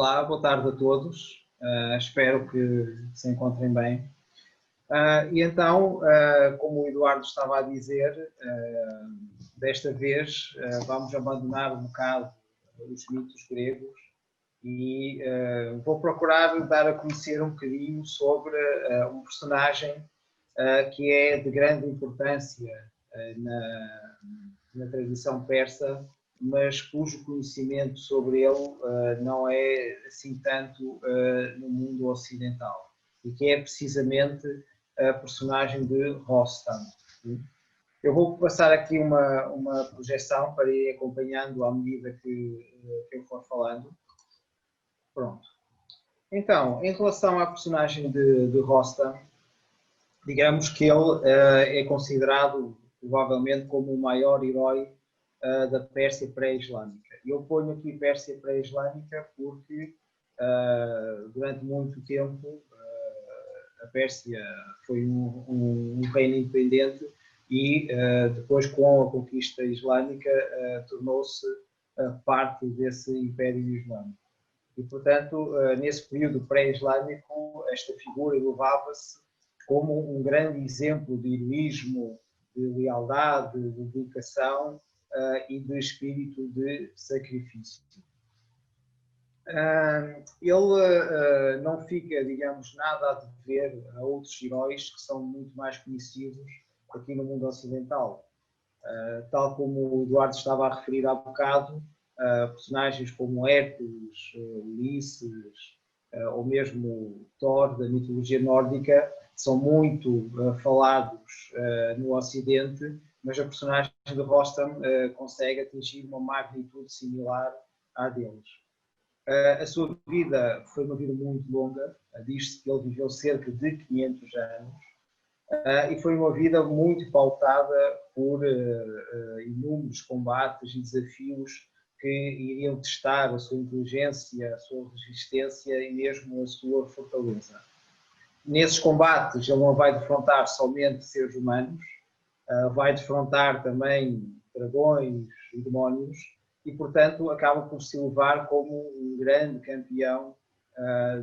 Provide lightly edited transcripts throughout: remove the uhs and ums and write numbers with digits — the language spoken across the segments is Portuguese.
Olá, boa tarde a todos. Espero que se encontrem bem. E então, como o Eduardo estava a dizer, desta vez vamos abandonar um bocado os mitos gregos e vou procurar dar a conhecer um bocadinho sobre um personagem que é de grande importância na tradição persa, mas cujo conhecimento sobre ele não é assim tanto no mundo ocidental, e que é precisamente a personagem de Rostam. Eu vou passar aqui uma projeção para ir acompanhando à medida que eu for falando. Pronto. Então, em relação à personagem de Rostam, digamos que ele é considerado provavelmente como o maior herói da Pérsia pré-islâmica. Eu ponho aqui Pérsia pré-islâmica porque durante muito tempo a Pérsia foi um reino independente e depois, com a conquista islâmica, tornou-se parte desse Império Islâmico. E, portanto, nesse período pré-islâmico, esta figura elevava-se como um grande exemplo de heroísmo, de lealdade, de dedicação e de espírito de sacrifício. Ele não fica, digamos, nada a dever a outros heróis que são muito mais conhecidos aqui no mundo ocidental. Tal como o Eduardo estava a referir há bocado, personagens como Hércules, Ulisses ou mesmo Thor, da mitologia nórdica, são muito falados no Ocidente, mas a personagem de Rostam consegue atingir uma magnitude similar à deles. A sua vida foi uma vida muito longa, diz-se que ele viveu cerca de 500 anos, e foi uma vida muito pautada por inúmeros combates e desafios que iriam testar a sua inteligência, a sua resistência e mesmo a sua fortaleza. Nesses combates ele não vai defrontar somente seres humanos, vai defrontar também dragões e demónios e, portanto, acaba por se elevar como um grande campeão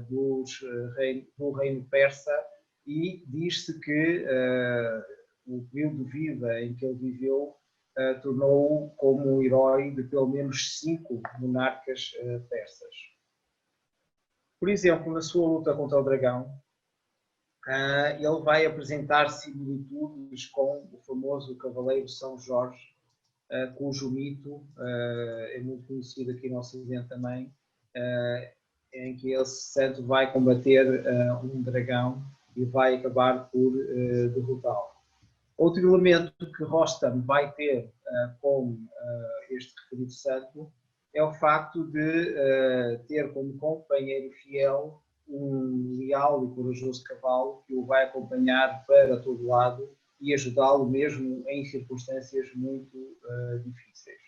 do reino persa, e diz-se que o período de vida em que ele viveu tornou-o como um herói de pelo menos 5 monarcas persas. Por exemplo, na sua luta contra o dragão, ele vai apresentar similitudes com o famoso cavaleiro São Jorge, cujo mito é muito conhecido aqui no Ocidente também, em que esse santo vai combater um dragão e vai acabar por derrotá-lo. Outro elemento que Rostam vai ter com este referido santo é o facto de ter como companheiro fiel um leal e corajoso cavalo que o vai acompanhar para todo lado e ajudá-lo mesmo em circunstâncias muito difíceis.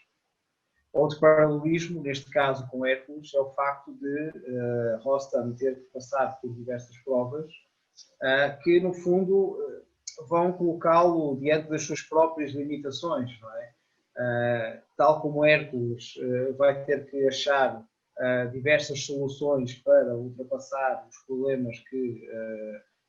Outro paralelismo, neste caso com Hércules, é o facto de Rostam ter que passar por diversas provas que, no fundo, vão colocá-lo diante das suas próprias limitações, não é? Tal como Hércules vai ter que achar diversas soluções para ultrapassar os problemas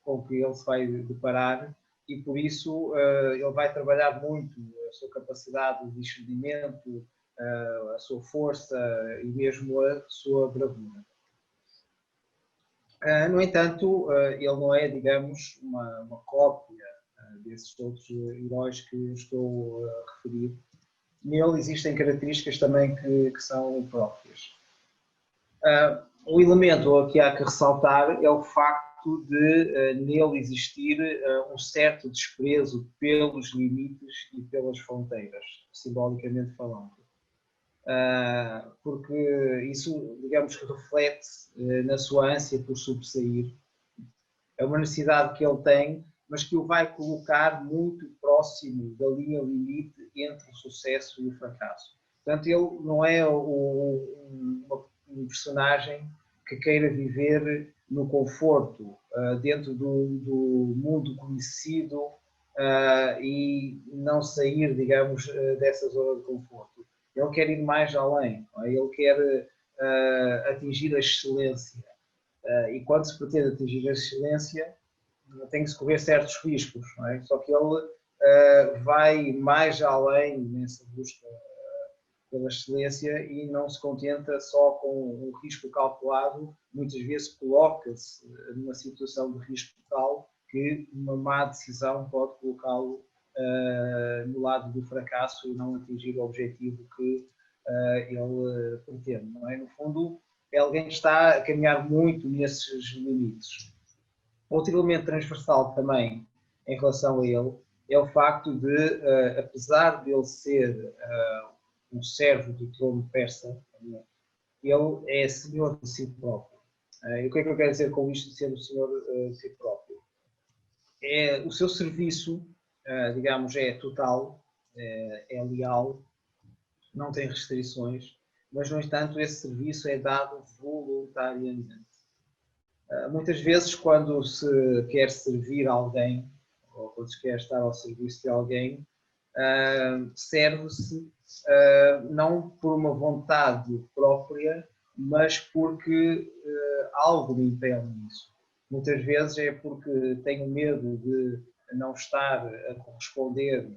com que ele se vai deparar, e por isso ele vai trabalhar muito a sua capacidade de discernimento, a sua força e mesmo a sua bravura. No entanto, ele não é, digamos, uma cópia desses outros heróis que eu estou a referir. Nele existem características também que são próprias. O elemento que há que ressaltar é o facto de nele existir um certo desprezo pelos limites e pelas fronteiras, simbolicamente falando. Porque isso, digamos, que reflete na sua ânsia por sobressair. É uma necessidade que ele tem, mas que o vai colocar muito próximo da linha limite entre o sucesso e o fracasso. Portanto, ele não é um personagem que queira viver no conforto, dentro do mundo conhecido e não sair, digamos, dessa zona de conforto. Ele quer ir mais além, não é? Ele quer atingir a excelência. E quando se pretende atingir a excelência, tem que se correr certos riscos, não é? Só que ele vai mais além nessa busca pela excelência e não se contenta só com um risco calculado, muitas vezes coloca-se numa situação de risco tal que uma má decisão pode colocá-lo no lado do fracasso e não atingir o objetivo que ele pretende, não é? No fundo, é alguém que está a caminhar muito nesses limites. Outro elemento transversal também em relação a ele é o facto de, apesar de ele ser um servo do trono persa, ele é senhor de si próprio. E o que é que eu quero dizer com isto de ser o senhor de si próprio? O seu serviço, digamos, é total, é leal, não tem restrições, mas, no entanto, esse serviço é dado voluntariamente. Muitas vezes, quando se quer servir alguém, ou quando se quer estar ao serviço de alguém, serve-se não por uma vontade própria, mas porque algo me impele nisso. Muitas vezes é porque tenho medo de não estar a corresponder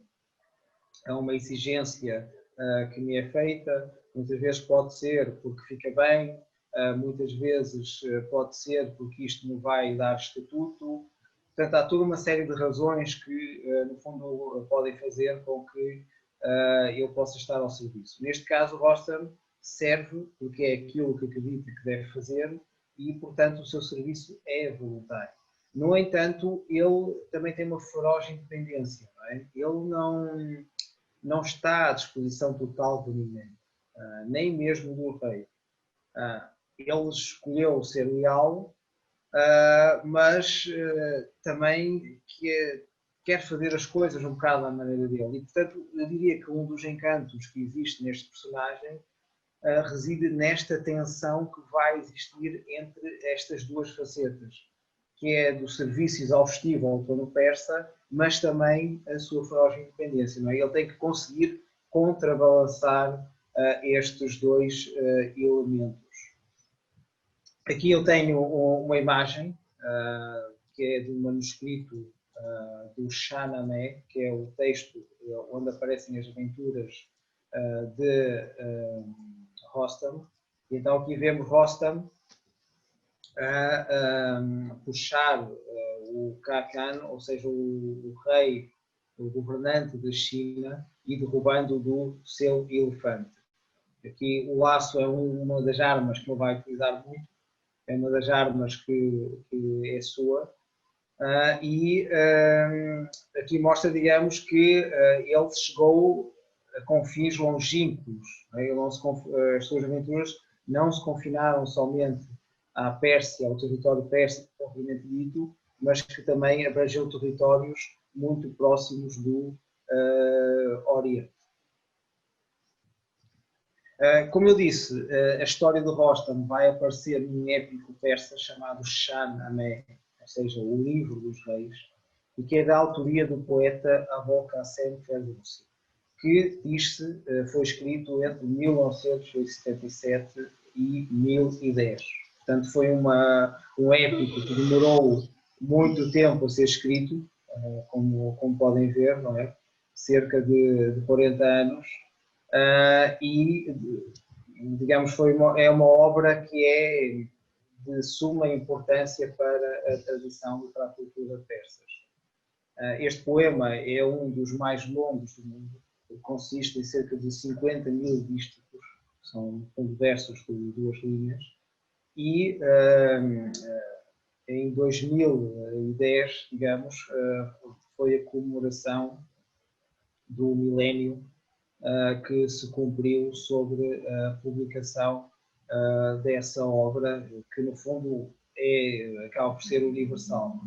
a uma exigência que me é feita, muitas vezes pode ser porque fica bem, muitas vezes pode ser porque isto me vai dar estatuto. Portanto, há toda uma série de razões que, no fundo, podem fazer com que eu possa estar ao serviço. Neste caso, o Rostam serve porque é aquilo que acredita que deve fazer e, portanto, o seu serviço é voluntário. No entanto, ele também tem uma feroz independência. Não é? Ele não está à disposição total de ninguém, nem mesmo do rei. Ele escolheu ser leal, mas também quer fazer as coisas um bocado à maneira dele. E, portanto, eu diria que um dos encantos que existe neste personagem reside nesta tensão que vai existir entre estas duas facetas, que é do serviço exaustivo ao trono persa, mas também a sua feroz independência. Não é? Ele tem que conseguir contrabalançar estes dois elementos. Aqui eu tenho uma imagem que é de um manuscrito do Shahnameh, que é o texto onde aparecem as aventuras de Rostam. Então aqui vemos Rostam a puxar o Khakan, ou seja, o rei, o governante da China, e derrubando do seu elefante. Aqui o laço é uma das armas que ele vai utilizar muito, é uma das armas que é sua. Aqui mostra, digamos, que ele chegou a confins longínquos. As suas aventuras não se confinaram somente à Pérsia, ao território persa, propriamente dito, mas que também abrangeu territórios muito próximos do Oriente. Como eu disse, a história de Rostam vai aparecer num épico persa chamado Shahnameh, ou seja, o livro dos reis, e que é da autoria do poeta Abul Qasim Ferdowsi, que, diz-se, foi escrito entre 1977 e 1010. Portanto, foi um épico que demorou muito tempo a ser escrito, como podem ver, não é? Cerca de 40 anos, e, digamos, é uma obra que é de suma importância para a tradição e para a cultura persas. Este poema é um dos mais longos do mundo, consiste em cerca de 50.000 dísticos, são versos de 2 linhas, e em 2010, digamos, foi a comemoração do milénio que se cumpriu sobre a publicação dessa obra, que no fundo acaba por ser universal.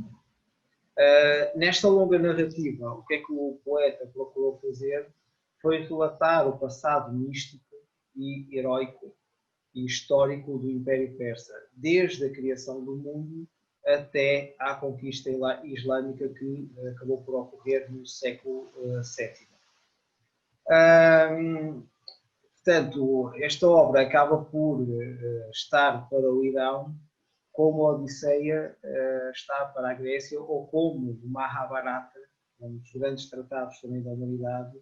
Nesta longa narrativa, o que é que o poeta procurou fazer foi relatar o passado místico e heroico e histórico do Império Persa, desde a criação do mundo até à conquista islâmica que acabou por ocorrer no século VII. Portanto, esta obra acaba por estar para o Irão como a Odisseia está para a Grécia, ou como o Mahabharata, um dos grandes tratados também da humanidade,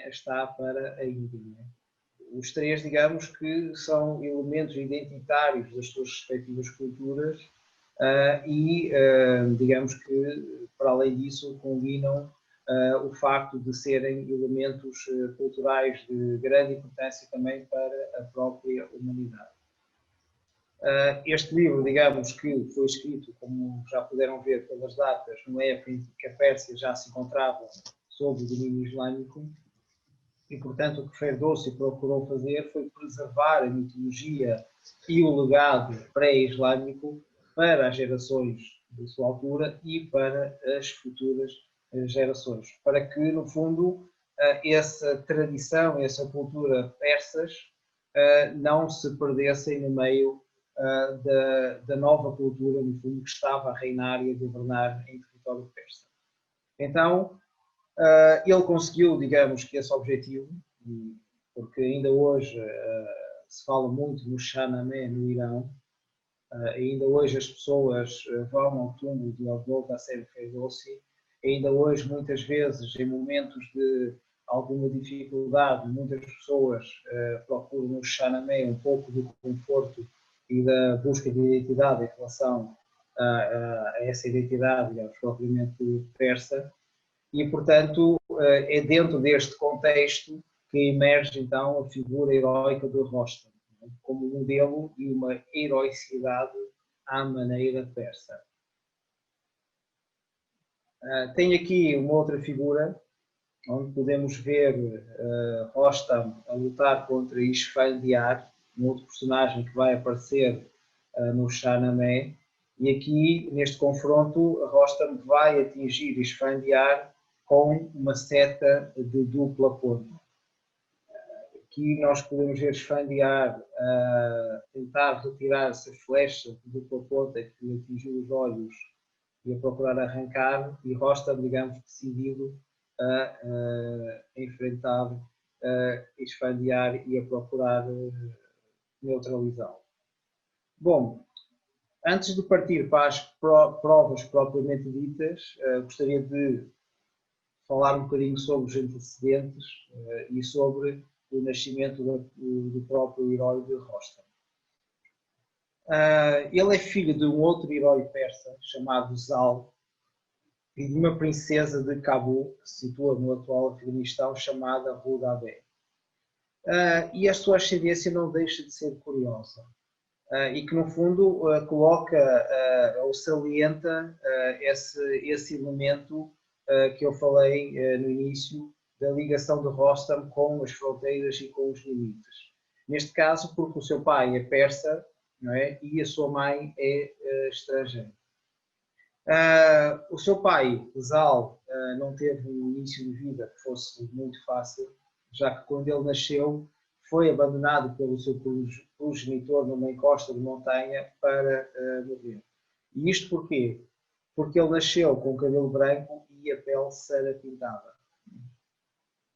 está para a Índia. Os três, digamos, que são elementos identitários das suas respectivas culturas e, digamos que, para além disso, combinam o facto de serem elementos culturais de grande importância também para a própria humanidade. Este livro, digamos que foi escrito, como já puderam ver pelas datas, numa época em que a Pérsia já se encontrava sob o domínio islâmico, e, portanto, o que Ferdowsi procurou fazer foi preservar a mitologia e o legado pré-islâmico para as gerações de sua altura e para as futuras gerações, para que, no fundo, essa tradição, essa cultura persas não se perdessem no meio da nova cultura, no fundo, que estava a reinar e a governar em território persa. Então, ele conseguiu, digamos, que esse objetivo, porque ainda hoje se fala muito no Shahnameh, no Irão, ainda hoje as pessoas vão ao túmulo de Abul Nasser Ferdowsi, ainda hoje, muitas vezes, em momentos de alguma dificuldade, muitas pessoas procuram no Shahnameh um pouco do conforto e da busca de identidade em relação a essa identidade, digamos, propriamente persa. E, portanto, é dentro deste contexto que emerge, então, a figura heroica de Rostam, como modelo e uma heroicidade à maneira persa. Tem aqui uma outra figura, onde podemos ver Rostam a lutar contra Isfandiar, um outro personagem que vai aparecer no Shahnameh, e aqui, neste confronto, Rostam vai atingir Isfandiar com uma seta de dupla ponta. Aqui nós podemos ver Isfandiar tentar retirar essa flecha de dupla ponta que atingiu os olhos e a procurar arrancar, e Rostam, digamos, decidido a enfrentar Isfandiar e a procurar neutralizá-lo. Bom, antes de partir para as provas propriamente ditas, gostaria de falar um bocadinho sobre os antecedentes e sobre o nascimento do próprio herói de Rostam. Ele é filho de um outro herói persa chamado Zal e de uma princesa de Cabul, que se situa no atual Afeganistão, chamada Rudabeh. E a sua ascendência não deixa de ser curiosa e que, no fundo, coloca ou salienta esse elemento que eu falei no início, da ligação de Rostam com as fronteiras e com os limites. Neste caso, porque o seu pai é persa, não é? E a sua mãe é estrangeira. O seu pai, Zal, não teve um início de vida que fosse muito fácil, já que quando ele nasceu foi abandonado pelo seu progenitor numa encosta de montanha para morrer. E isto porquê? Porque ele nasceu com o cabelo branco e a pele sarapintada.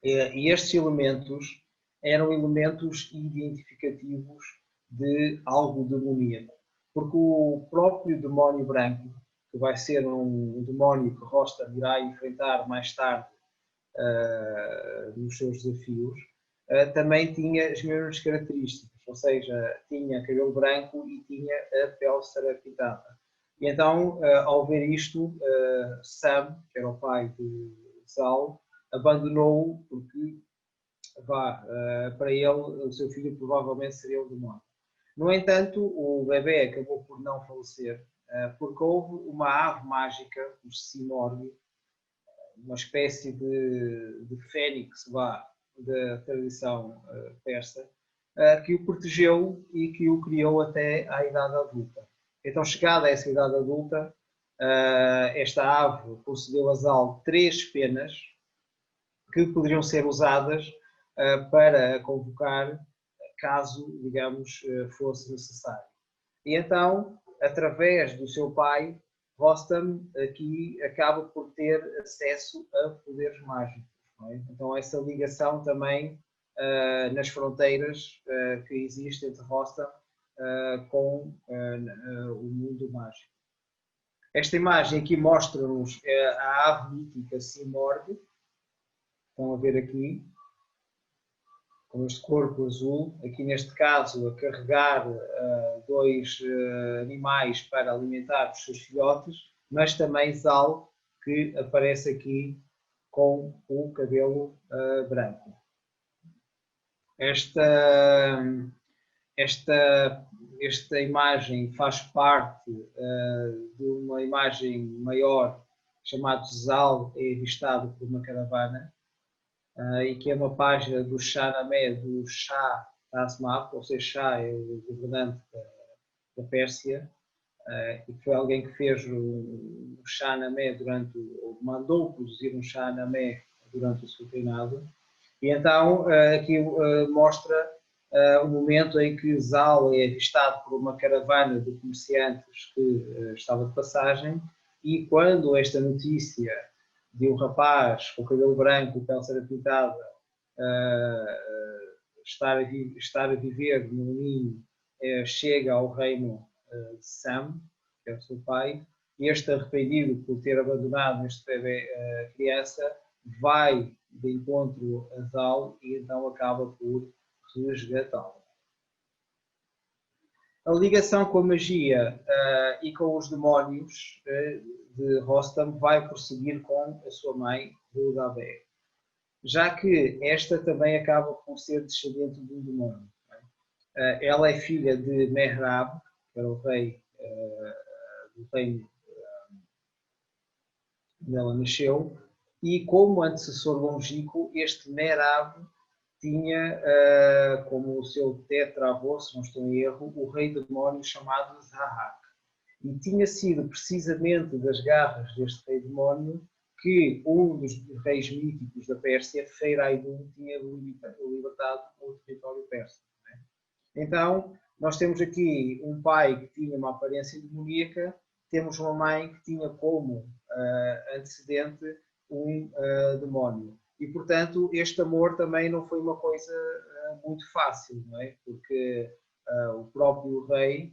E estes elementos eram elementos identificativos de algo demoníaco. Porque o próprio demónio branco, que vai ser um demónio que Rostam irá enfrentar mais tarde nos seus desafios, também tinha as mesmas características, ou seja, tinha cabelo branco e tinha a pele sarapintada. E então, ao ver isto, Sam, que era o pai de Zal, abandonou-o porque, para ele, o seu filho provavelmente seria o demónio. No entanto, o bebê acabou por não falecer, porque houve uma ave mágica, o Simorgh, uma espécie de fênix da tradição persa, que o protegeu e que o criou até à idade adulta. Então, chegada a essa idade adulta, esta ave concedeu a Zal 3 penas que poderiam ser usadas para convocar caso, digamos, fosse necessário. E então, através do seu pai, Rostam aqui acaba por ter acesso a poderes mágicos. Não é? Então, essa ligação também nas fronteiras que existem entre Rostam com o mundo mágico. Esta imagem aqui mostra-nos a ave mítica Simorg, estão a ver aqui, com este corpo azul, aqui neste caso a carregar dois animais para alimentar os seus filhotes, mas também Zal, que aparece aqui com o cabelo branco. Esta imagem faz parte de uma imagem maior chamada Zal é avistado por uma caravana e que é uma página do Shahnameh, do Shah Tasmap, ou seja, Shah é o governante da Pérsia, e que foi alguém que fez o Shahnameh ou mandou produzir um Shahnameh durante o seu reinado. E então aqui mostra o momento em que Zal é avistado por uma caravana de comerciantes que estava de passagem, e quando esta notícia de um rapaz com cabelo branco, pele ser pintada, estar a viver num ninho, chega ao reino de Sam, que é o seu pai, e este, arrependido por ter abandonado este bebê criança, vai de encontro a Zal e então acaba por resgatá-lo. A ligação com a magia e com os demónios de Rostam vai prosseguir com a sua mãe, Rudabeh, já que esta também acaba por ser descendente de um demónio. Ela é filha de Mehrab, que era o rei do reino onde ela nasceu, e como antecessor longínquo, este Mehrab tinha como o seu tetravô, se não estou em erro, o rei demónio chamado Zahak. E tinha sido precisamente das garras deste rei demónio que um dos reis míticos da Pérsia, Feiraidun, tinha libertado o território persa. Então, nós temos aqui um pai que tinha uma aparência demoníaca, temos uma mãe que tinha como antecedente um demónio. E, portanto, este amor também não foi uma coisa muito fácil, não é? Porque o próprio rei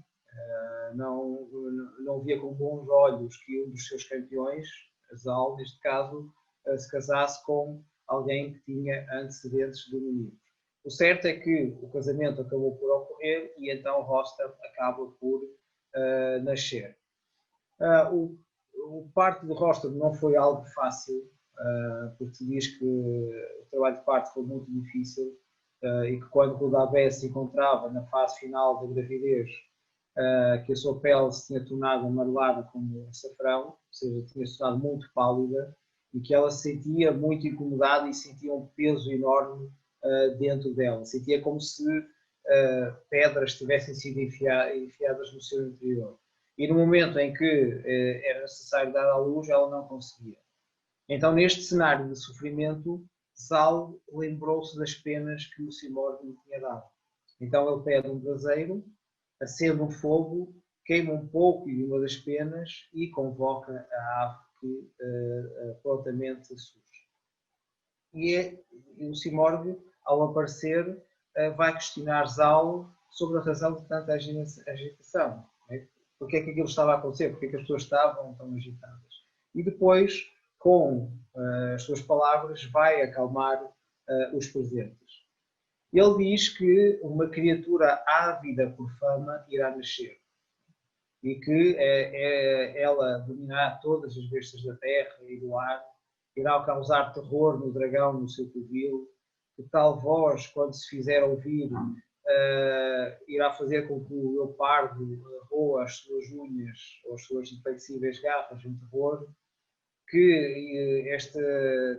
não via com bons olhos que um dos seus campeões, Zal, neste caso, se casasse com alguém que tinha antecedentes demoníacos. O certo é que o casamento acabou por ocorrer e então Rostam acaba por nascer. O parto de Rostam não foi algo fácil, porque se diz que o trabalho de parto foi muito difícil e que quando Rudabeh se encontrava na fase final da gravidez, que a sua pele se tinha tornado amarelada como açafrão, ou seja, tinha se tornado muito pálida, e que ela se sentia muito incomodada e sentia um peso enorme dentro dela. Sentia como se pedras tivessem sido enfiadas no seu interior. E no momento em que era necessário dar à luz, ela não conseguia. Então, neste cenário de sofrimento, Zal lembrou-se das penas que o Simorg lhe tinha dado. Então ele pede um braseiro, acende um fogo, queima um pouco de uma das penas e convoca a ave que prontamente surge. E o Simorg, ao aparecer, vai questionar Zal sobre a razão de tanta agitação. Porque é que aquilo estava a acontecer? Porque é que as pessoas estavam tão agitadas? E depois, com as suas palavras, vai acalmar os presentes. Ele diz que uma criatura ávida por fama irá nascer e que ela dominará todas as bestas da terra e do ar, irá causar terror no dragão no seu covil, que tal voz, quando se fizer ouvir, irá fazer com que o leopardo roa as suas unhas ou as suas inflexíveis garras em terror, que esta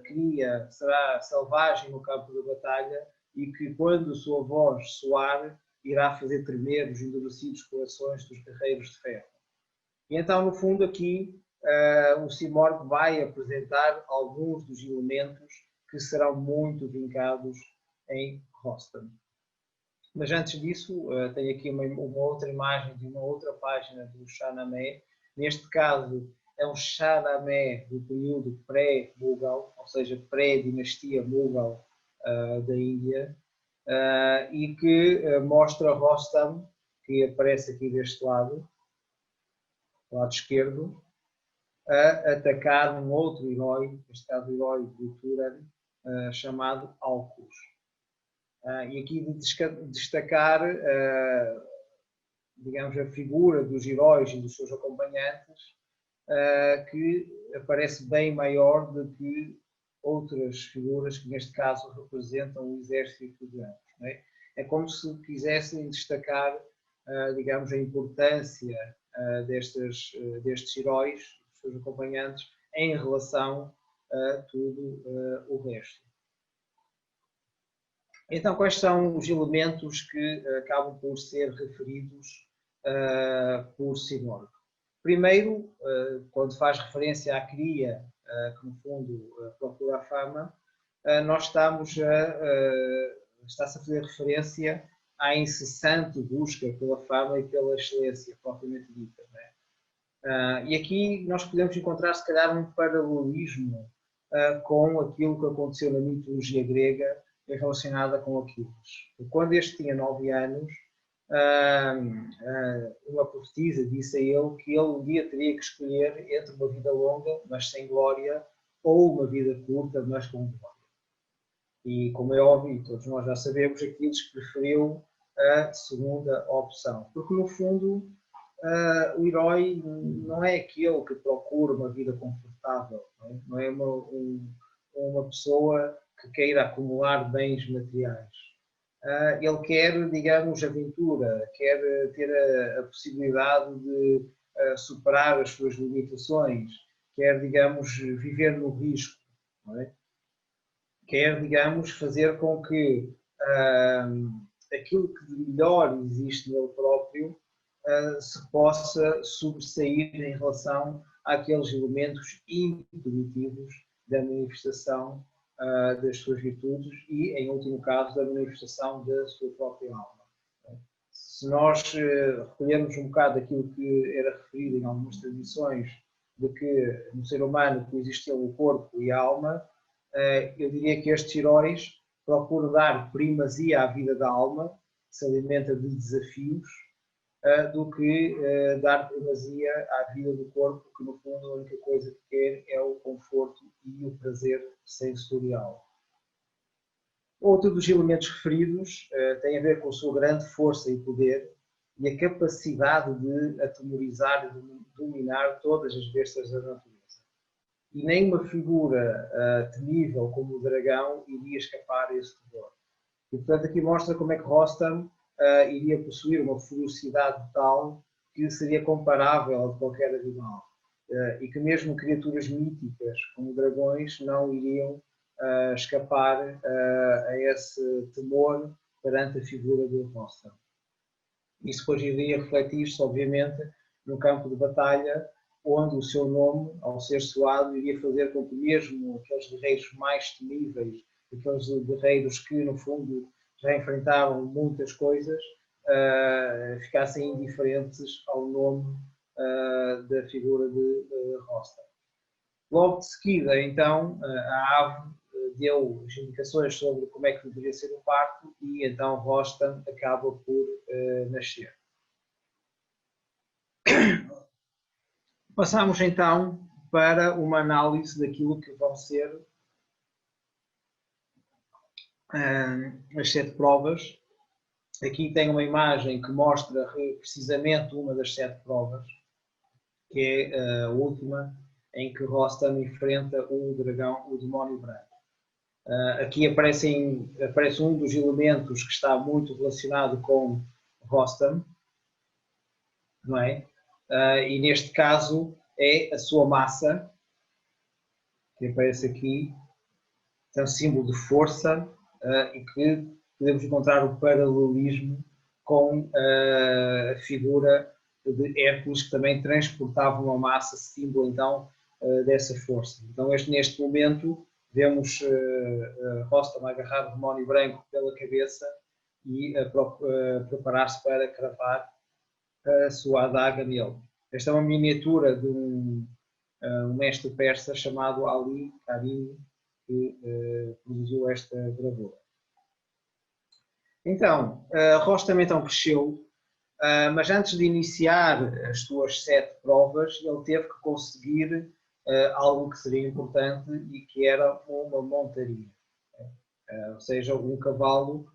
cria será selvagem no campo da batalha e que, quando a sua voz soar, irá fazer tremer os endurecidos corações dos guerreiros de ferro. E então, no fundo, aqui o Simorg vai apresentar alguns dos elementos que serão muito vincados em Rostam. Mas antes disso, tenho aqui uma outra imagem de uma outra página do Shahnameh. Neste caso, é um Shahnameh do período pré-Mughal, ou seja, pré-dinastia Mughal da Índia, e que mostra Rostam, que aparece aqui deste lado esquerdo, a atacar um outro herói, neste caso o herói do Turan, chamado Alcus. E aqui de destacar, digamos, a figura dos heróis e dos seus acompanhantes, que aparece bem maior do que outras figuras que neste caso representam o exército de ambos. Não é? É como se quisessem destacar, digamos, a importância destes heróis, dos seus acompanhantes, em relação a tudo o resto. Então, quais são os elementos que acabam por ser referidos por Sidney? Primeiro, quando faz referência à cria, que no fundo procura a fama, nós está-se a fazer referência à incessante busca pela fama e pela excelência propriamente dita. E aqui nós podemos encontrar, se calhar, um paralelismo com aquilo que aconteceu na mitologia grega relacionada com Aquiles. Quando este tinha 9 anos, uma profetisa disse a ele que ele um dia teria que escolher entre uma vida longa, mas sem glória, ou uma vida curta, mas com glória. E, como é óbvio, e todos nós já sabemos, Aquiles preferiu a segunda opção. Porque, no fundo, o herói não é aquele que procura uma vida confortável, não é uma pessoa que queira acumular bens materiais. Ele quer, digamos, aventura, quer ter a possibilidade de superar as suas limitações, quer, digamos, viver no risco, não é? Quer, digamos, fazer com que aquilo que de melhor existe nele próprio se possa sobressair em relação àqueles elementos intuitivos da manifestação das suas virtudes e, em último caso, da manifestação da sua própria alma. Se nós recolhermos um bocado aquilo que era referido em algumas tradições, de que no ser humano coexistiam o corpo e a alma, eu diria que estes heróis procuram dar primazia à vida da alma, que se alimenta de desafios, do que dar primazia à vida do corpo, que no fundo a única coisa que quer é o conforto e o prazer sensorial. Outro dos elementos referidos tem a ver com a sua grande força e poder e a capacidade de atemorizar e de dominar todas as bestas da natureza. E nenhuma figura temível como o dragão iria escapar a esse terror. E, portanto, aqui mostra como é que Rostam iria possuir uma ferocidade tal que seria comparável a de qualquer animal. E que mesmo criaturas míticas, como dragões, não iriam escapar a esse temor perante a figura de Rostam. Isso depois iria refletir-se, obviamente, no campo de batalha, onde o seu nome, ao ser soado, iria fazer com que mesmo aqueles guerreiros mais temíveis, aqueles guerreiros que, no fundo, já enfrentaram muitas coisas, ficassem indiferentes ao nome da figura de Rostam. Logo de seguida, então, a ave deu as indicações sobre como é que deveria ser o parto e então Rostam acaba por nascer. Passamos então para uma análise daquilo que vão ser as 7 provas. Aqui tem uma imagem que mostra precisamente uma das 7 provas, que é a última, em que Rostam enfrenta o dragão, o demónio branco. Aqui aparece um dos elementos que está muito relacionado com Rostam, não é? E neste caso é a sua massa, que aparece aqui, é um símbolo de força e que podemos encontrar o paralelismo com a figura de Hércules, que também transportava uma massa, símbolo então dessa força. Então neste momento vemos Rostam agarrar o demónio branco pela cabeça e preparar-se para cravar a sua adaga nele. Esta é uma miniatura de um mestre persa chamado Ali Karim, que produziu esta gravura. Então, Rostam então cresceu, mas antes de iniciar as suas 7 provas, ele teve que conseguir algo que seria importante e que era uma montaria, ou seja, um cavalo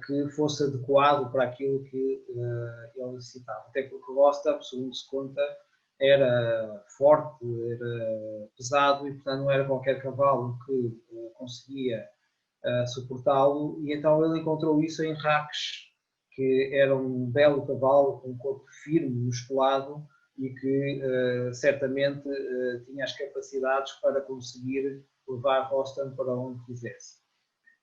que fosse adequado para aquilo que ele necessitava. Até porque Rostam, segundo se conta, era forte, era pesado e, portanto, não era qualquer cavalo que conseguia suportá-lo, e então ele encontrou isso em Raques, que era um belo cavalo com um corpo firme, musculado e que certamente tinha as capacidades para conseguir levar Rostam para onde quisesse.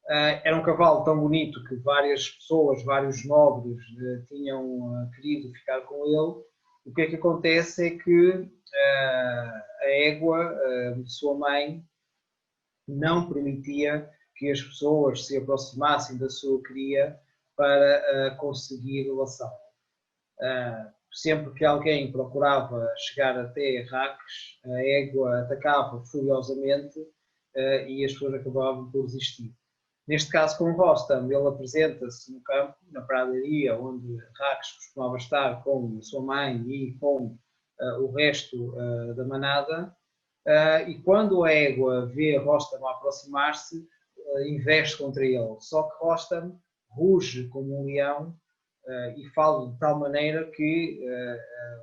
Era um cavalo tão bonito que várias pessoas, vários nobres tinham querido ficar com ele. O que é que acontece é que a égua de sua mãe não permitia que as pessoas se aproximassem da sua cria para conseguir laçá-lo. Sempre que alguém procurava chegar até Raques, a égua atacava furiosamente e as pessoas acabavam por desistir. Neste caso, com Rostam, ele apresenta-se no campo, na pradaria, onde Raques costumava estar com a sua mãe e com o resto da manada, e quando a égua vê Rostam aproximar-se, investe contra ele. Só que Rostam ruge como um leão e fala de tal maneira que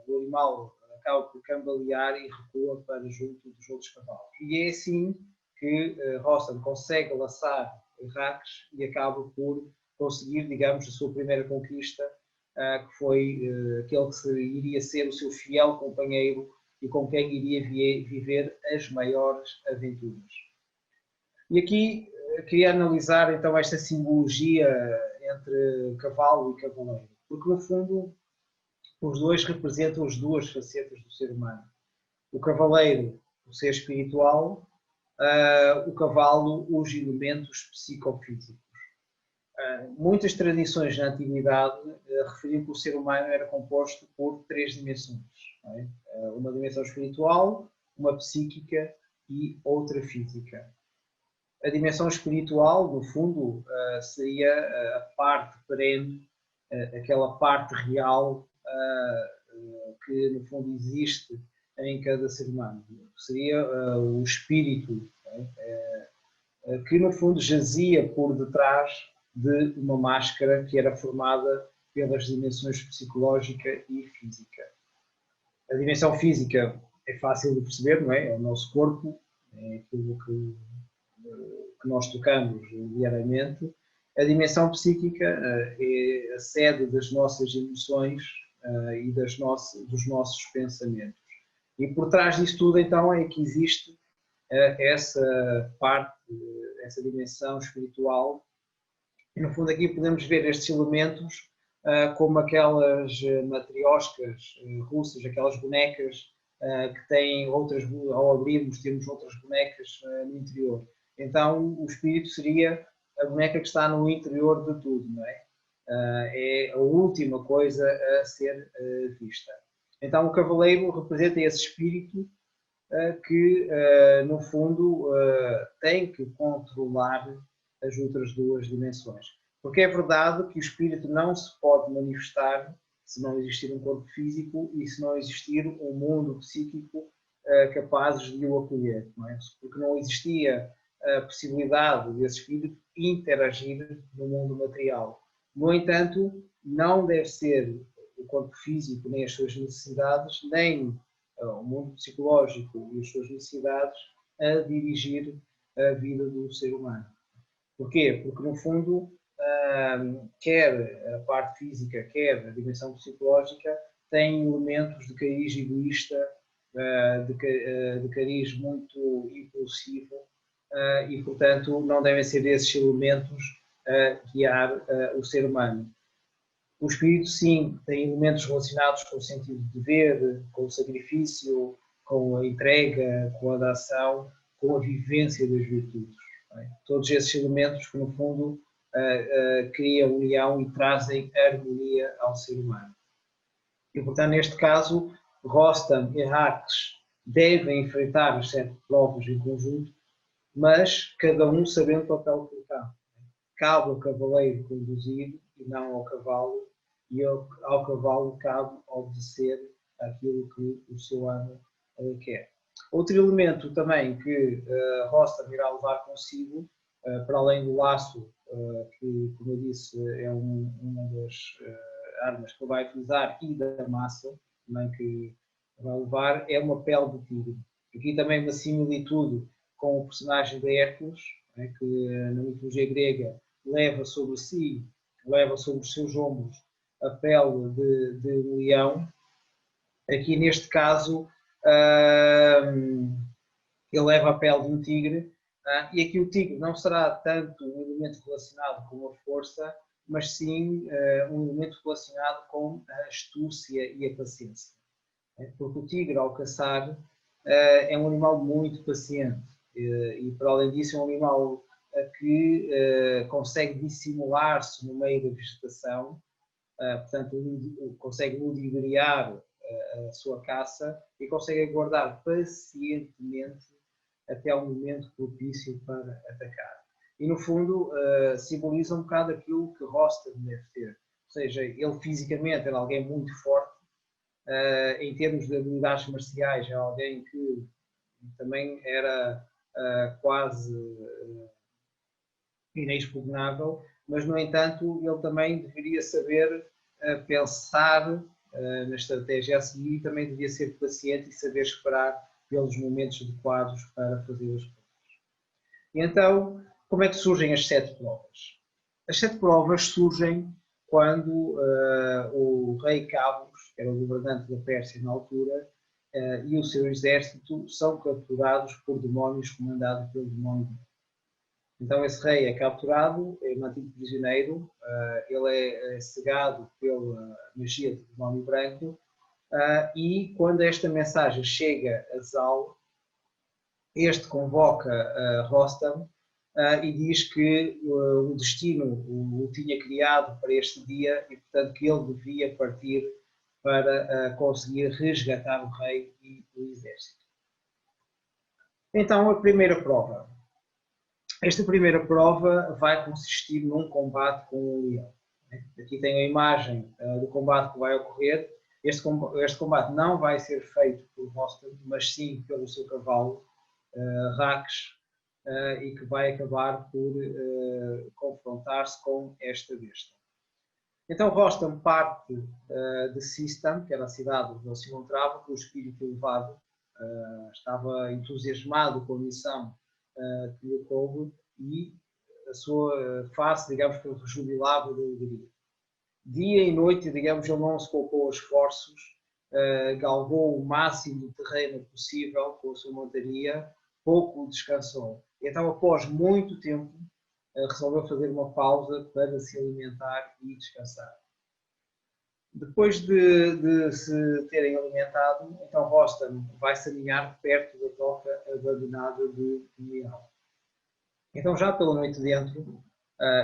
o animal acaba por cambalear e recua para junto dos outros cavalos. E é assim que Rostam consegue laçar Raques e acaba por conseguir, digamos, a sua primeira conquista, que foi aquele que iria ser o seu fiel companheiro e com quem iria viver as maiores aventuras. E aqui queria analisar então esta simbologia entre cavalo e cavaleiro, porque no fundo os dois representam as duas facetas do ser humano. O cavaleiro, o ser espiritual, o cavalo, os elementos psicofísicos. Muitas tradições na antiguidade referiam que o ser humano era composto por 3 dimensões. Não é? Uma dimensão espiritual, uma psíquica e outra física. A dimensão espiritual, no fundo, seria a parte perene, aquela parte real que, no fundo, existe em cada ser humano. Seria o espírito, que, no fundo, jazia por detrás de uma máscara que era formada pelas dimensões psicológica e física. A dimensão física é fácil de perceber, não é? É o nosso corpo, é aquilo que nós tocamos diariamente. A dimensão psíquica é a sede das nossas emoções e dos nossos pensamentos. E por trás disso tudo, então, é que existe essa parte, essa dimensão espiritual. E, no fundo, aqui podemos ver estes elementos como aquelas matrioscas russas, aquelas bonecas que têm outras, ao abrirmos temos outras bonecas no interior. Então o espírito seria a boneca que está no interior de tudo, não é? É a última coisa a ser vista. Então o cavaleiro representa esse espírito que no fundo tem que controlar as outras duas dimensões. Porque é verdade que o espírito não se pode manifestar se não existir um corpo físico e se não existir um mundo psíquico capazes de o acolher, não é? Porque não existia a possibilidade desse espírito interagir no mundo material. No entanto, não deve ser o corpo físico nem as suas necessidades, nem o mundo psicológico e as suas necessidades a dirigir a vida do ser humano. Porquê? Porque, no fundo, quer a parte física, quer a dimensão psicológica, têm elementos de cariz egoísta, de cariz muito impulsivo e, portanto, não devem ser esses elementos a guiar o ser humano. O espírito, sim, tem elementos relacionados com o sentido de dever, com o sacrifício, com a entrega, com a ação, com a vivência das virtudes. É? Todos esses elementos que, no fundo, criam união e trazem harmonia ao ser humano. E, portanto, neste caso, Rostam e Raques devem enfrentar as 7 provas em conjunto, mas cada um sabendo o papel que lhe cabe. cabe ao cavaleiro conduzir e não ao cavalo, e ao cavalo cabe obedecer àquilo que o seu amo quer. Outro elemento também que Rostam irá levar consigo, para além do laço, que, como eu disse, é uma das armas que ele vai utilizar, e da massa também que vai levar, é uma pele de tigre. Aqui também uma similitude com o personagem de Hércules, que na mitologia grega leva sobre si, leva sobre os seus ombros a pele de leão. Aqui neste caso ele leva a pele de um tigre, e aqui o tigre não será tanto um elemento relacionado com a força, mas sim um elemento relacionado com a astúcia e a paciência. Porque o tigre, ao caçar, é um animal muito paciente e, para além disso, é um animal que consegue dissimular-se no meio da vegetação, portanto, consegue ludibriar a sua caça e consegue aguardar pacientemente até ao momento propício para atacar. E, no fundo, simboliza um bocado aquilo que Rostam deve ter. Ou seja, ele fisicamente era alguém muito forte, em termos de habilidades marciais, é alguém que também era quase inexpugnável, mas, no entanto, ele também deveria saber pensar na estratégia a seguir e também devia ser paciente e saber esperar pelos momentos adequados para fazer as provas. E então, como é que surgem as 7 provas? As 7 provas surgem quando o rei Cavos, que era o governante da Pérsia na altura, e o seu exército são capturados por demónios comandados pelo demónio. Então esse rei é capturado, é mantido prisioneiro, ele é cegado pela magia do demónio branco, e quando esta mensagem chega a Zal, este convoca Rostam e diz que o destino o tinha criado para este dia e, portanto, que ele devia partir para conseguir resgatar o rei e o exército. Então, a primeira prova. Esta primeira prova vai consistir num combate com o leão. Aqui tem a imagem do combate que vai ocorrer. Este combate não vai ser feito por Rostam, mas sim pelo seu cavalo, Raques, e que vai acabar por confrontar-se com esta besta. Então Rostam parte de Sistan, que era a cidade onde ele se encontrava, com o espírito elevado, estava entusiasmado com a missão que lhe coube e a sua face, digamos, que rejubilava de alegria. Dia e noite, digamos, ele não se poupou esforços, galgou o máximo de terreno possível com a sua montaria, pouco descansou. Então, após muito tempo, resolveu fazer uma pausa para se alimentar e descansar. Depois de se terem alimentado, então Rostam vai-se aninhar perto da toca abandonada de leão. Então, já pela noite dentro,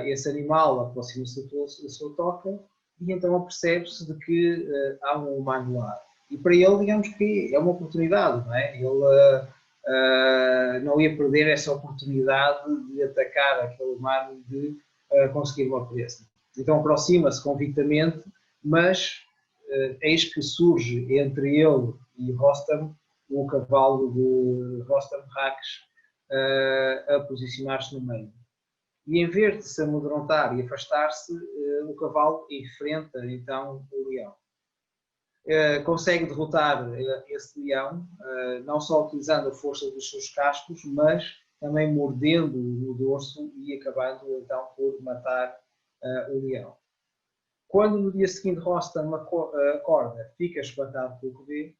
esse animal aproxima-se da sua toca e então apercebe-se de que há um humano lá. E para ele, digamos que é uma oportunidade, não é? Ele não ia perder essa oportunidade de atacar aquele humano, de conseguir uma presa. Então aproxima-se convictamente, mas eis que surge entre ele e Rostam o cavalo de Rostam, Raques, a posicionar-se no meio. E em vez de se amedrontar e afastar-se, o cavalo enfrenta então o leão. Consegue derrotar esse leão, não só utilizando a força dos seus cascos, mas também mordendo no dorso e acabando então por matar o leão. Quando no dia seguinte Rostam acorda, fica espantado pelo que vê,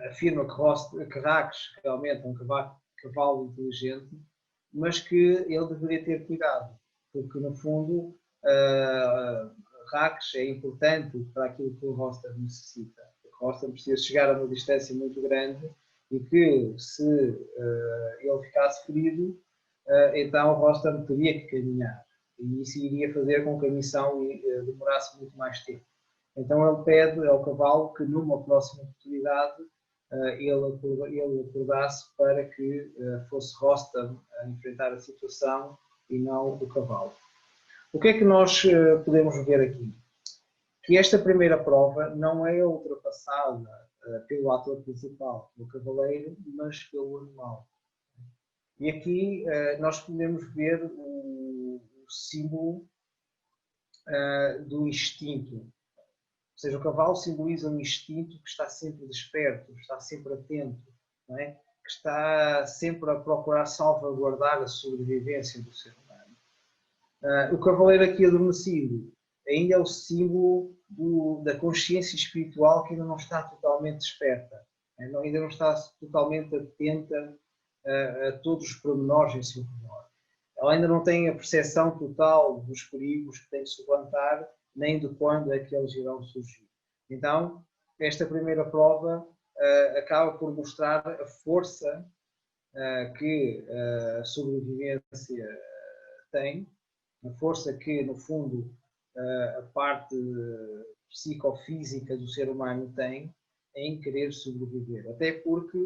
afirma que Raques realmente é um cavalo inteligente, mas que ele deveria ter cuidado, porque no fundo Raques é importante para aquilo que o Rostam necessita. O Rostam precisa chegar a uma distância muito grande e que, se ele ficasse ferido, então o Rostam teria que caminhar. E isso iria fazer com que a missão demorasse muito mais tempo. Então ele pede ao cavalo que, numa próxima oportunidade, ele acordasse para que fosse Rostam a enfrentar a situação e não o cavalo. O que é que nós podemos ver aqui? Que esta primeira prova não é ultrapassada pelo ator principal, o cavaleiro, mas pelo animal. E aqui nós podemos ver o símbolo do instinto. Ou seja, o cavalo simboliza um instinto que está sempre desperto, está sempre atento, não é? Que está sempre a procurar salvaguardar a sobrevivência do ser humano. O cavaleiro aqui adormecido ainda é o símbolo da consciência espiritual que ainda não está totalmente desperta, ainda não está totalmente atenta a todos os pormenores em seu redor. Ela ainda não tem a percepção total dos perigos que tem de suplantar, nem de quando é que eles irão surgir. Então, esta primeira prova acaba por mostrar a força que a sobrevivência tem, a força que, no fundo, a parte psicofísica do ser humano tem em querer sobreviver. Até porque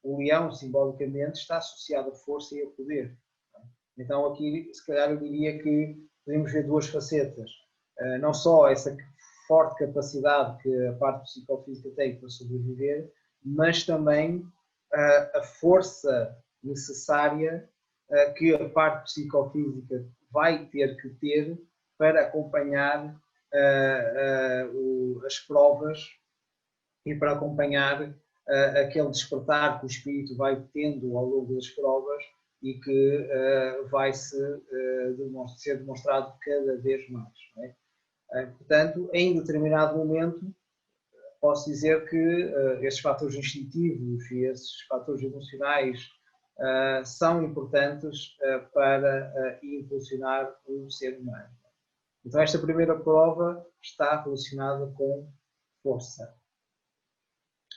o leão, simbolicamente, está associado à força e ao poder. Então, aqui, se calhar, eu diria que podemos ver duas facetas. Não só essa forte capacidade que a parte psicofísica tem para sobreviver, mas também a força necessária que a parte psicofísica vai ter que ter para acompanhar as provas e para acompanhar aquele despertar que o espírito vai tendo ao longo das provas e que vai ser demonstrado cada vez mais. Não é? Portanto, em determinado momento, posso dizer que esses fatores instintivos e esses fatores emocionais são importantes para impulsionar o ser humano. Então, esta primeira prova está relacionada com força.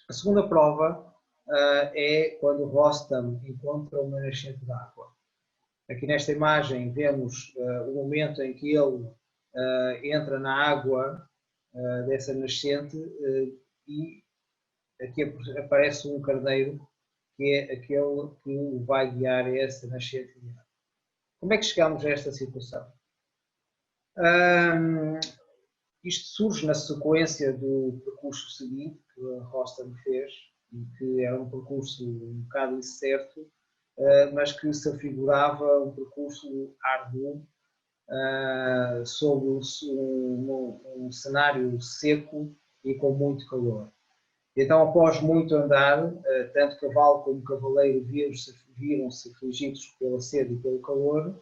A segunda prova é quando Rostam encontra uma nascente de água. Aqui nesta imagem vemos o momento em que ele entra na água dessa nascente e aqui aparece um carneiro que é aquele que o vai guiar a essa nascente de água. Como é que chegamos a esta situação? Isto surge na sequência do percurso seguinte que Rostam fez, e que era um percurso um bocado incerto, mas que se afigurava um percurso árduo sob um cenário seco e com muito calor. Então, após muito andar, tanto cavalo como cavaleiro viram-se afligidos pela sede e pelo calor,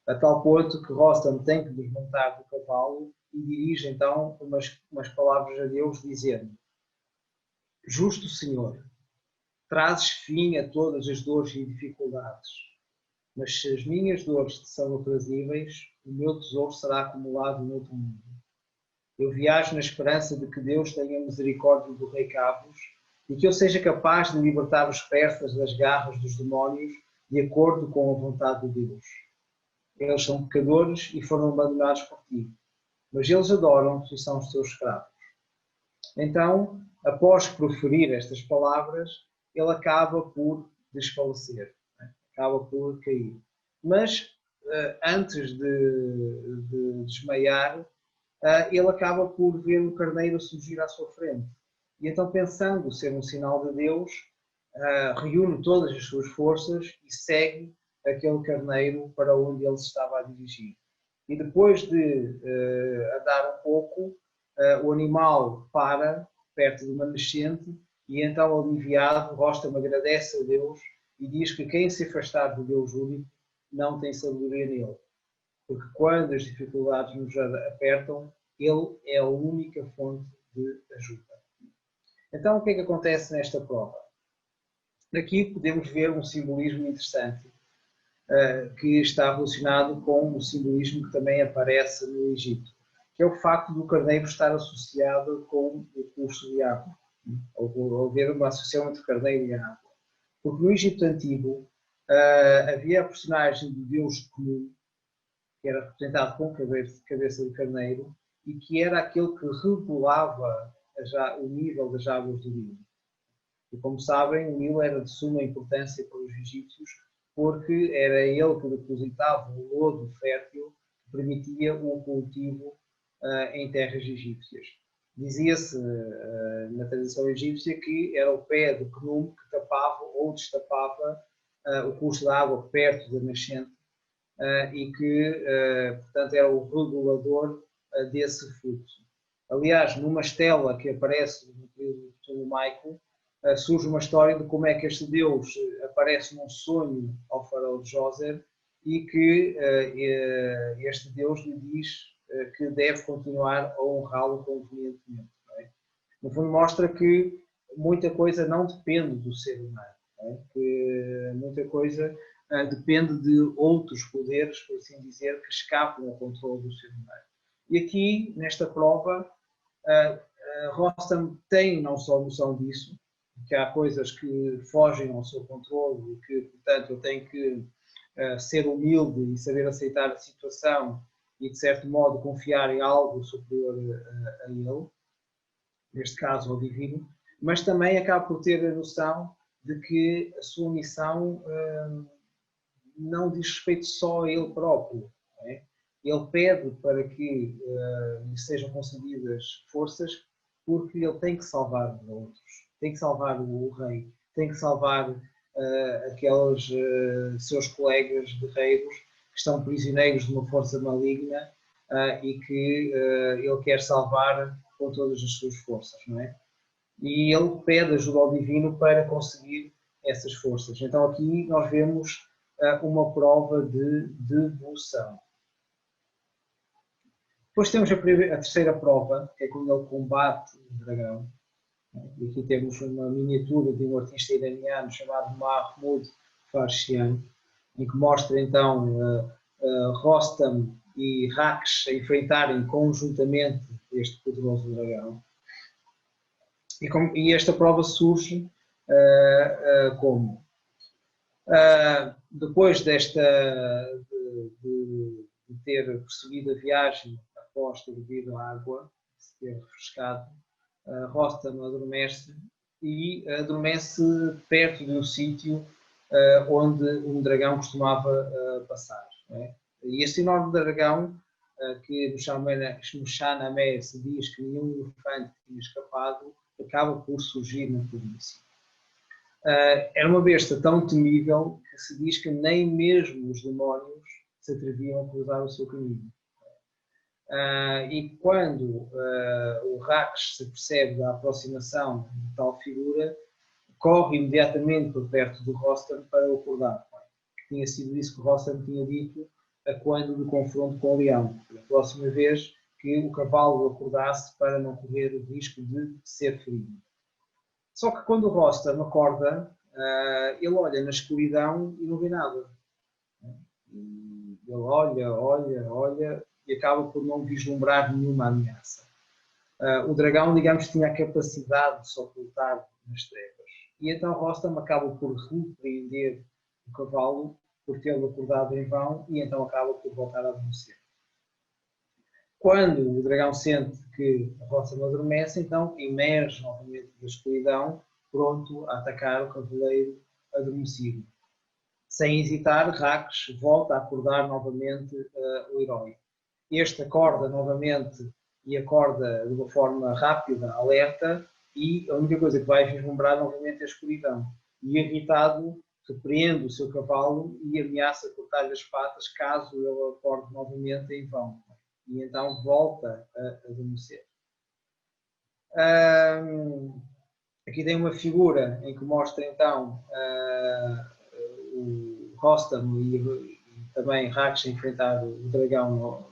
a tal ponto que Rostam tem que desmontar do cavalo e dirige então umas palavras a Deus, dizendo: Justo Senhor, trazes fim a todas as dores e dificuldades, mas se as minhas dores te são aprazíveis, o meu tesouro será acumulado no outro mundo. Eu viajo na esperança de que Deus tenha misericórdia do rei Cavos e que eu seja capaz de libertar os persas das garras dos demónios de acordo com a vontade de Deus. Eles são pecadores e foram abandonados por ti, mas eles adoram-te e são os teus escravos. Então, após proferir estas palavras, ele acaba por desfalecer, acaba por cair. Mas, antes de desmaiar, ele acaba por ver um carneiro surgir à sua frente. E então, pensando ser um sinal de Deus, reúne todas as suas forças e segue aquele carneiro para onde ele se estava a dirigir. E depois de andar um pouco, o animal para perto de uma nascente e então, aliviado, Rostam agradece a Deus e diz que quem se afastar do Deus único não tem sabedoria nele. Porque quando as dificuldades nos apertam, ele é a única fonte de ajuda. Então, o que é que acontece nesta prova? Aqui podemos ver um simbolismo interessante que está relacionado com o simbolismo que também aparece no Egito, que é o facto do carneiro estar associado com o curso de água, ou haver uma associação entre carneiro e água. Porque no Egito Antigo havia a personagem do Deus comum, que era representado com cabeça de carneiro, e que era aquele que regulava o nível das águas do Nilo. E como sabem, o Nilo era de suma importância para os egípcios, porque era ele que depositava o lodo fértil que permitia o cultivo em terras egípcias. Dizia-se na tradição egípcia que era o pé do querumbe que tapava ou destapava o curso da água perto da nascente e que, portanto, era o regulador desse fluxo. Aliás, numa estela que aparece no período ptolomaico, surge uma história de como é que este deus aparece num sonho ao faraó Djoser e que este deus lhe diz que deve continuar a honrá-lo convenientemente. É? No fundo, mostra que muita coisa não depende do ser humano, é? Que muita coisa depende de outros poderes, por assim dizer, que escapam ao controle do ser humano. E aqui, nesta prova, Rostam tem não só noção disso, que há coisas que fogem ao seu controle e que, portanto, eu tenho que ser humilde e saber aceitar a situação e, de certo modo, confiar em algo superior a ele, neste caso ao divino, mas também acaba por ter a noção de que a sua missão não diz respeito só a ele próprio. Não é? Ele pede para que lhe sejam concedidas forças porque ele tem que salvar os outros, tem que salvar o rei, tem que salvar aqueles seus colegas guerreiros que estão prisioneiros de uma força maligna e que ele quer salvar com todas as suas forças, não é? E ele pede ajuda ao divino para conseguir essas forças. Então aqui nós vemos uma prova de devoção. Depois temos a terceira prova, que é quando ele combate o dragão. E aqui temos uma miniatura de um artista iraniano chamado Mahmoud Farshian, em que mostra então Rostam e Raksh a enfrentarem conjuntamente este poderoso dragão. E esta prova surge como? Depois de ter perseguido a viagem após ter bebido a água, se ter refrescado, Rostam adormece e adormece perto de um sítio onde um dragão costumava passar. É? E este enorme dragão, que no Shahnameh se diz que nenhum elefante tinha escapado, acaba por surgir na planície. Era uma besta tão temível que se diz que nem mesmo os demónios se atreviam a cruzar o seu caminho. E quando o Raksh se percebe da aproximação de tal figura, corre imediatamente por perto do Rostam para o acordar. Que tinha sido isso que o Rostam tinha dito quando do confronto com o leão. A próxima vez que o cavalo o acordasse para não correr o risco de ser ferido. Só que quando o Rostam acorda, ele olha na escuridão e não vê nada. Ele olha e acaba por não vislumbrar nenhuma ameaça. O dragão, digamos, tinha a capacidade de se ocultar nas trevas. E então Rostam acaba por repreender o cavalo por tê-lo acordado em vão e então acaba por voltar a adormecer. Quando o dragão sente que Rostam adormece, então emerge novamente da escuridão, pronto a atacar o cavaleiro adormecido. Sem hesitar, Raksh volta a acordar novamente o herói. Este acorda novamente e acorda de uma forma rápida, alerta, e a única coisa que vai vislumbrar novamente é a escuridão. E irritado, repreende o seu cavalo e ameaça cortar-lhe as patas caso ele acorde novamente em vão. E então volta a adormecer. Aqui tem uma figura em que mostra então o Rostam e também Raksh enfrentar o dragão,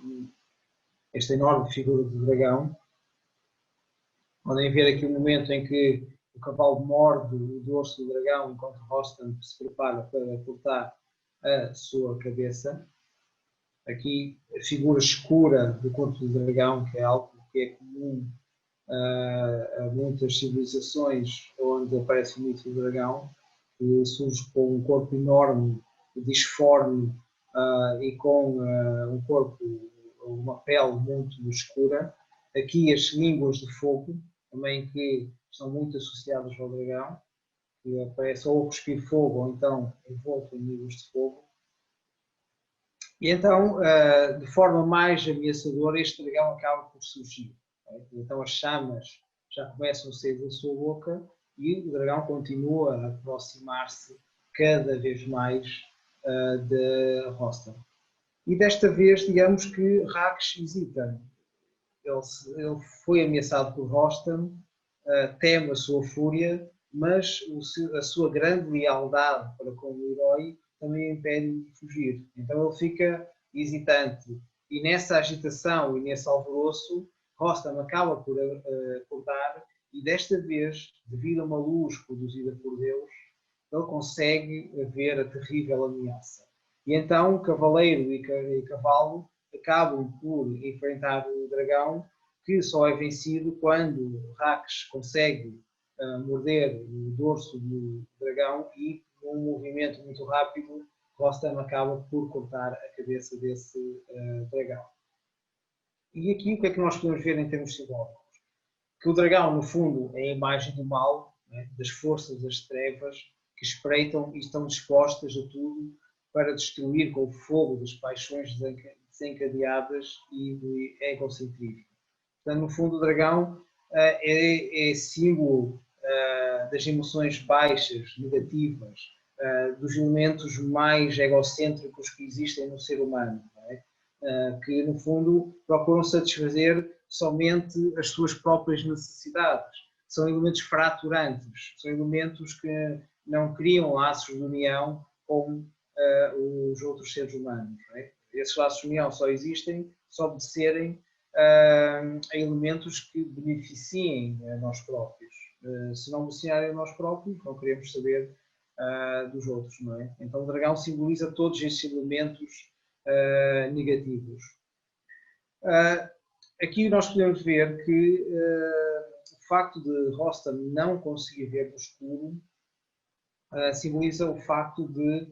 esta enorme figura do dragão. Podem ver aqui o momento em que o cavalo morde o dorso do dragão enquanto Rostam se prepara para cortar a sua cabeça. Aqui a figura escura do corpo do dragão, que é algo que é comum a muitas civilizações onde aparece o mito do dragão, que surge com um corpo enorme, disforme e com um corpo, uma pele muito escura. Aqui as línguas de fogo, também que estão muito associadas ao dragão. que aparece ou a cuspir fogo ou então envolto em nuvens de fogo. E então, de forma mais ameaçadora, este dragão acaba por surgir. Então as chamas já começam a sair da sua boca e o dragão continua a aproximar-se cada vez mais de Rostam. E desta vez, digamos que Raksh hesita. Ele foi ameaçado por Rostam, teme a sua fúria, mas a sua grande lealdade para com o herói também impede de fugir. Então ele fica hesitante. E nessa agitação e nesse alvoroço, Rostam acaba por acordar e desta vez, devido a uma luz produzida por Deus, ele consegue ver a terrível ameaça. E então cavaleiro e cavalo acabam por enfrentar o dragão, que só é vencido quando Raksh consegue morder o dorso do dragão e, num movimento muito rápido, Rostam acaba por cortar a cabeça desse dragão. E aqui o que é que nós podemos ver em termos simbólicos? Que o dragão, no fundo, é a imagem do mal, né, das forças das trevas, que espreitam e estão dispostas a tudo para destruir com o fogo das paixões desencadeadas e do egocentrismo. Portanto, no fundo, o dragão é símbolo das emoções baixas, negativas, dos elementos mais egocêntricos que existem no ser humano, não é? Que, no fundo, procuram satisfazer somente as suas próprias necessidades. São elementos fraturantes, são elementos que não criam laços de união com os outros seres humanos. Não é? Esses laços de união só existem se obedecerem a elementos que beneficiem a nós próprios. Se não beneficiarem a nós próprios, não queremos saber dos outros. Não é? Então o dragão simboliza todos estes elementos negativos. Aqui nós podemos ver que o facto de Rostam não conseguir ver no escuro simboliza o facto de,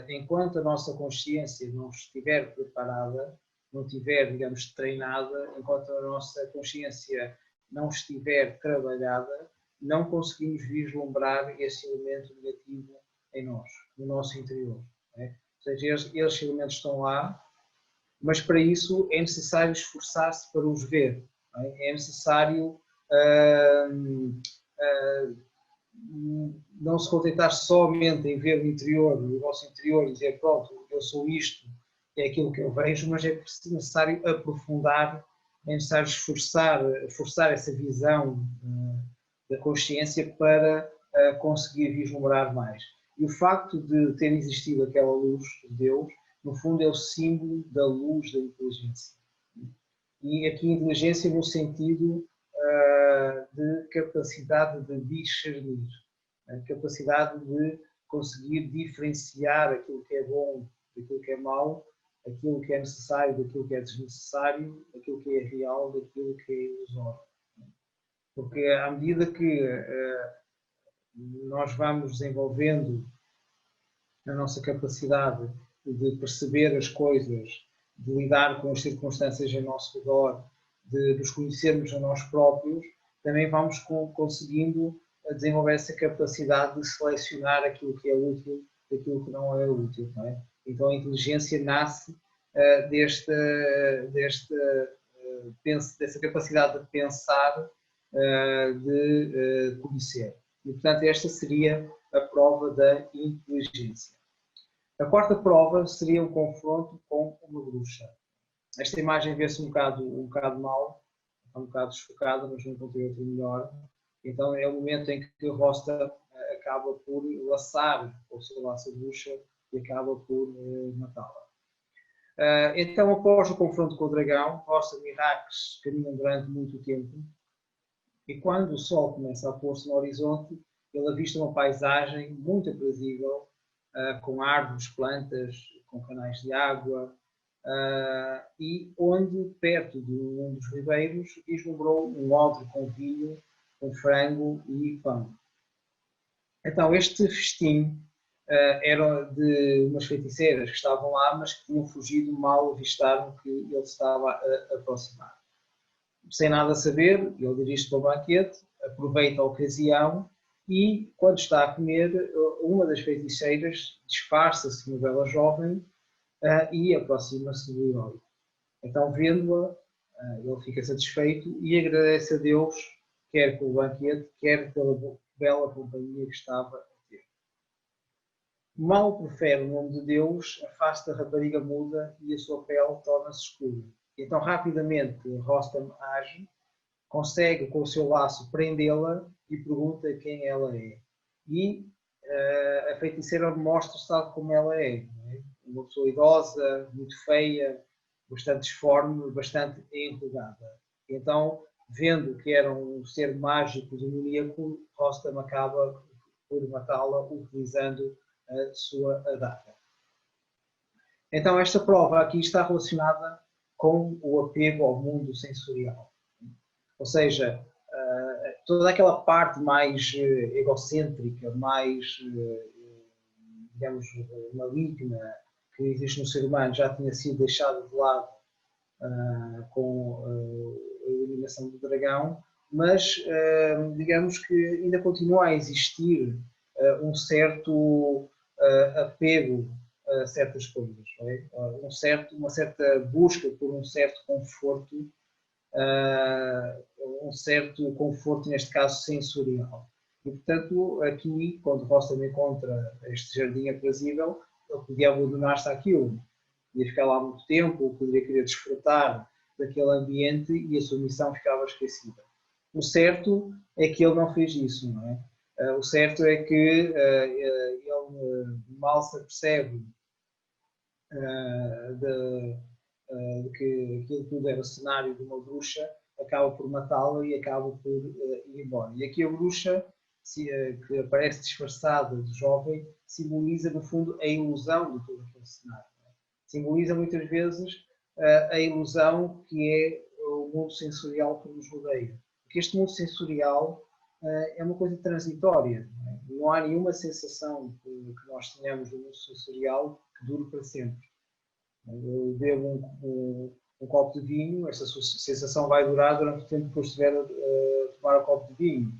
enquanto a nossa consciência não estiver preparada, não estiver, digamos, treinada, enquanto a nossa consciência não estiver trabalhada, não conseguimos vislumbrar esse elemento negativo em nós, no nosso interior. Não é? Ou seja, esses elementos estão lá, mas para isso é necessário esforçar-se para os ver. Não é? É necessário não se contentar somente em ver o interior, o nosso interior, e dizer, pronto, eu sou isto, é aquilo que eu vejo, mas é necessário aprofundar, é necessário esforçar essa visão da consciência para conseguir vislumbrar mais. E o facto de ter existido aquela luz de Deus, no fundo é o símbolo da luz da inteligência. E aqui inteligência no sentido de capacidade de discernir, a capacidade de conseguir diferenciar aquilo que é bom daquilo que é mau, aquilo que é necessário daquilo que é desnecessário, aquilo que é real daquilo que é ilusório. Porque à medida que nós vamos desenvolvendo a nossa capacidade de perceber as coisas, de lidar com as circunstâncias ao nosso redor, de nos conhecermos a nós próprios, também vamos conseguindo desenvolver essa capacidade de selecionar aquilo que é útil daquilo que não é útil. Não é? Então a inteligência nasce dessa capacidade de pensar, de conhecer. E, portanto, esta seria a prova da inteligência. A quarta prova seria um confronto com uma bruxa. Esta imagem vê-se um bocado mal, um bocado desfocada, mas não tem outro melhor. Então é o momento em que Rostam acaba por laçar o seu laço de bruxa e acaba por matá-la. Então, após o confronto com o dragão, Rostam e Raksh caminham durante muito tempo e quando o sol começa a pôr-se no horizonte, ele avista uma paisagem muito aprazível, com árvores, plantas, com canais de água, e onde, perto de um dos ribeiros, vislumbrou um odre com vinho, com frango e pão. Então, este festim era de umas feiticeiras que estavam lá, mas que tinham fugido mal avistaram que ele estava a aproximar. Sem nada saber, ele dirige-se para o banquete, aproveita a ocasião e quando está a comer, uma das feiticeiras disfarça-se uma bela jovem e aproxima-se do herói. Então, vendo-a, ele fica satisfeito e agradece a Deus, quer pelo banquete, quer pela bela companhia que estava a ter. Mal profere o nome de Deus, afasta a rapariga muda e a sua pele torna-se escura. Então, rapidamente, Rostam age, consegue com o seu laço prendê-la e pergunta quem ela é. E a feiticeira mostra-se tal como ela é. Não é? Uma pessoa idosa, muito feia, bastante disforme, bastante enrugada. Então, vendo que era um ser mágico, demoníaco, Rostam acaba por matá-la utilizando a sua adaga. Então, esta prova aqui está relacionada com o apego ao mundo sensorial. Ou seja, toda aquela parte mais egocêntrica, mais, digamos, maligna que existe no ser humano já tinha sido deixada de lado com a eliminação do dragão, mas digamos que ainda continua a existir um certo apego a certas coisas, é? Uma certa busca por um certo conforto, neste caso sensorial. E portanto, aqui, quando Rostam encontra este jardim aprazível, ele podia abandonar-se àquilo, podia ficar lá muito tempo, poderia querer desfrutar daquele ambiente e a sua missão ficava esquecida. O certo é que ele não fez isso, não é? O certo é que ele mal se apercebe de que aquilo tudo era o cenário de uma bruxa, acaba por matá-la e acaba por ir embora. E aqui a bruxa, que aparece disfarçada de jovem, simboliza, no fundo, a ilusão de todo aquele cenário. Simboliza, muitas vezes, a ilusão que é o mundo sensorial que nos rodeia. Porque este mundo sensorial é uma coisa transitória. Não é? Não há nenhuma sensação que nós tenhamos no mundo sensorial que dure para sempre. Eu bebo um copo de vinho, essa sensação vai durar durante o tempo que eu estiver a tomar o copo de vinho.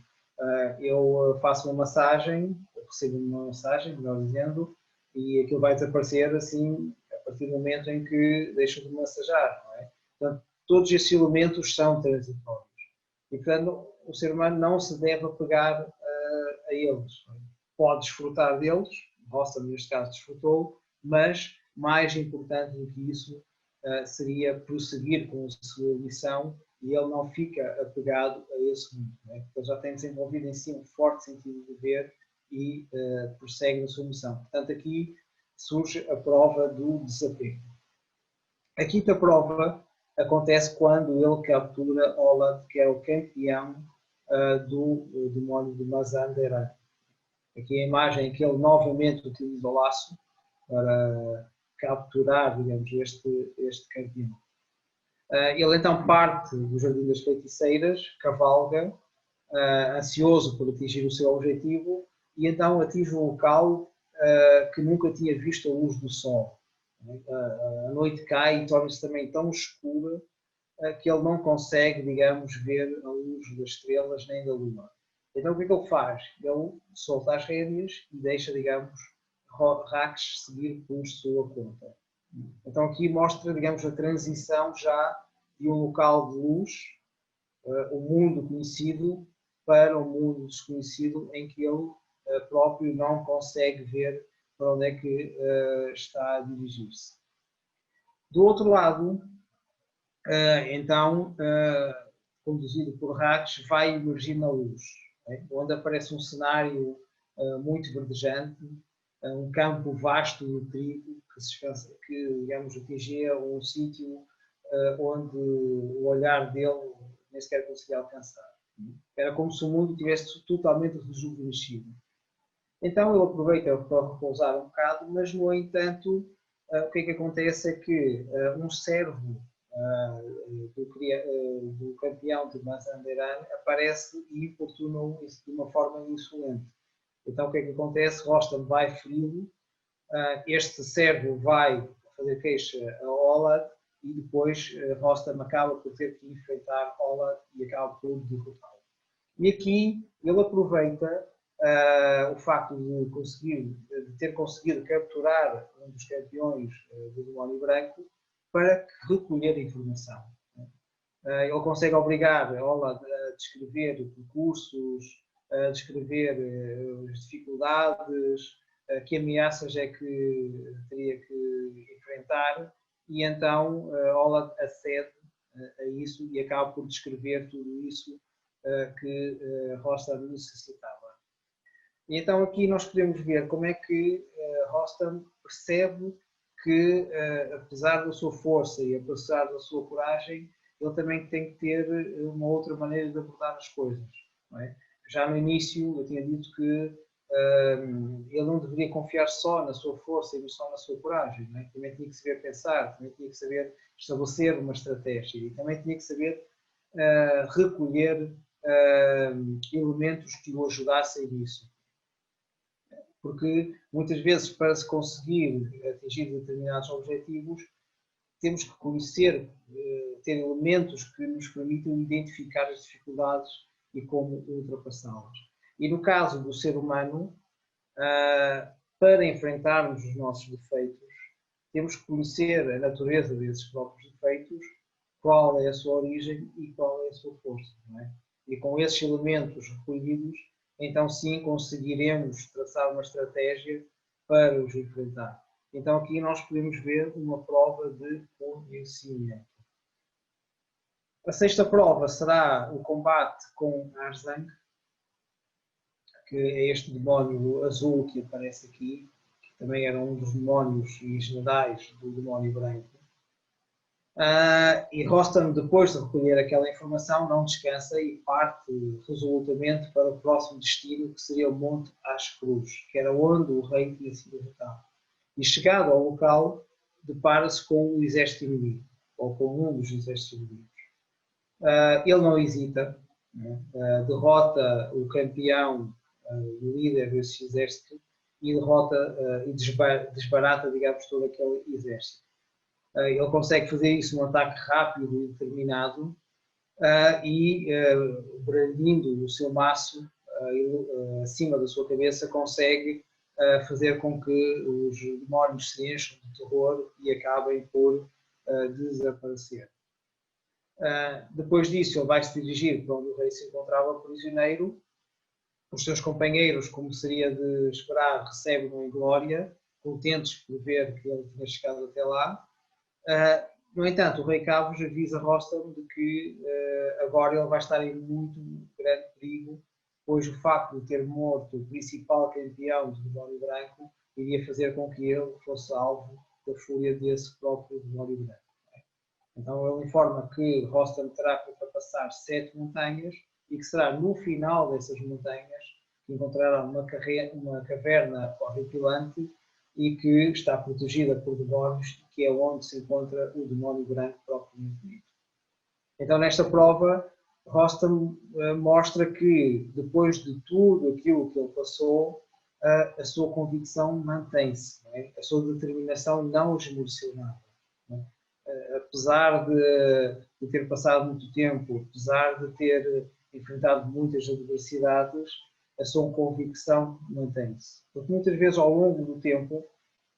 Eu faço uma massagem, eu recebo uma massagem, melhor dizendo, e aquilo vai desaparecer assim a partir do momento em que deixo de massajar. Não é? Portanto, todos estes elementos são transitórios. E, portanto, o ser humano não se deve apegar a eles. Pode desfrutar deles, Rostam neste caso desfrutou, mas mais importante do que isso seria prosseguir com a sua missão e ele não fica apegado a esse mundo. Né? Ele já tem desenvolvido em si um forte sentido de dever e prossegue na sua missão. Portanto, aqui surge a prova do desapego. A quinta prova acontece quando ele captura Olad, que é o campeão do demónio de Mazanderan. Aqui a imagem em que ele novamente utiliza o laço para capturar, digamos, este campeão. Ele então parte do Jardim das Feiticeiras, cavalga, ansioso por atingir o seu objetivo, e então atinge um local que nunca tinha visto a luz do sol. A noite cai e torna-se também tão escura que ele não consegue, digamos, ver a luz das estrelas nem da lua. Então o que é que ele faz? Ele solta as rédeas e deixa, digamos, Raksh seguir por sua conta. Então aqui mostra, digamos, a transição já de um local de luz, o mundo conhecido, para um mundo desconhecido em que ele próprio não consegue ver para onde é que está a dirigir-se. Do outro lado, então, conduzido por Raksh, vai emergir na luz, onde aparece um cenário muito verdejante, um campo vasto de trigo que digamos, atingia um sítio onde o olhar dele nem sequer conseguia alcançar. Era como se o mundo tivesse totalmente rejuvenescido. Então ele aproveita para repousar um bocado, mas no entanto o que é que acontece é que um servo do campeão de Mazanderan aparece e importuna-o de uma forma insolente. Então o que é que acontece? Rostam vai feri-lo, este servo vai fazer queixa a Olad e depois Rostam acaba por ter que enfrentar Olad e acaba por derrotá-lo. E aqui ele aproveita o facto de ter conseguido capturar um dos campeões do demónio branco para recolher informação. Ele consegue obrigar Ola a descrever percursos, a descrever as dificuldades, que ameaças é que teria que enfrentar, e então Ola acede a isso e acaba por descrever tudo isso que Rostam necessitava. E então aqui nós podemos ver como é que Rostam percebe que, apesar da sua força e apesar da sua coragem, ele também tem que ter uma outra maneira de abordar as coisas. Não é? Já no início eu tinha dito que ele não deveria confiar só na sua força e só na sua coragem. Não é? Também tinha que saber pensar, também tinha que saber estabelecer uma estratégia e também tinha que saber recolher elementos que o ajudassem nisso. Porque muitas vezes, para se conseguir atingir determinados objetivos, temos que conhecer, ter elementos que nos permitam identificar as dificuldades e como ultrapassá-las. E no caso do ser humano, para enfrentarmos os nossos defeitos, temos que conhecer a natureza desses próprios defeitos, qual é a sua origem e qual é a sua força. Não é? E com esses elementos recolhidos, então sim conseguiremos traçar uma estratégia para os enfrentar. Então aqui nós podemos ver uma prova de conhecimento. A sexta prova será o combate com Arzang, que é este demónio azul que aparece aqui, que também era um dos demónios e generais do demónio branco. E Rostam, depois de recolher aquela informação, não descansa e parte resolutamente para o próximo destino, que seria o Monte Ascruz, que era onde o rei tinha sido derrotado. E chegado ao local, depara-se com o exército inimigo, ou com um dos exércitos inimigos. Ele não hesita, derrota o campeão, o líder desse exército, e derrota e desbarata, digamos, todo aquele exército. Ele consegue fazer isso num ataque rápido e determinado e, brandindo o seu maço acima da sua cabeça, consegue fazer com que os demónios se encham de terror e acabem por desaparecer. Depois disso, ele vai se dirigir para onde o rei se encontrava prisioneiro. Os seus companheiros, como seria de esperar, recebem-no em glória, contentes por ver que ele tinha chegado até lá. No entanto, o rei Cavos avisa Rostam de que agora ele vai estar em muito grande perigo, pois o facto de ter morto o principal campeão do demónio branco iria fazer com que ele fosse alvo da fúria desse próprio demónio branco. Então ele informa que Rostam terá que ultrapassar 7 montanhas e que será no final dessas montanhas que encontrará uma caverna horripilante e que está protegida por demónios, que é onde se encontra o demónio branco propriamente dito. Então, nesta prova, Rostam mostra que, depois de tudo aquilo que ele passou, a sua convicção mantém-se, a sua determinação não esmoreceu nada. Apesar de ter passado muito tempo, apesar de ter enfrentado muitas adversidades, a sua convicção mantém-se. Porque muitas vezes, ao longo do tempo,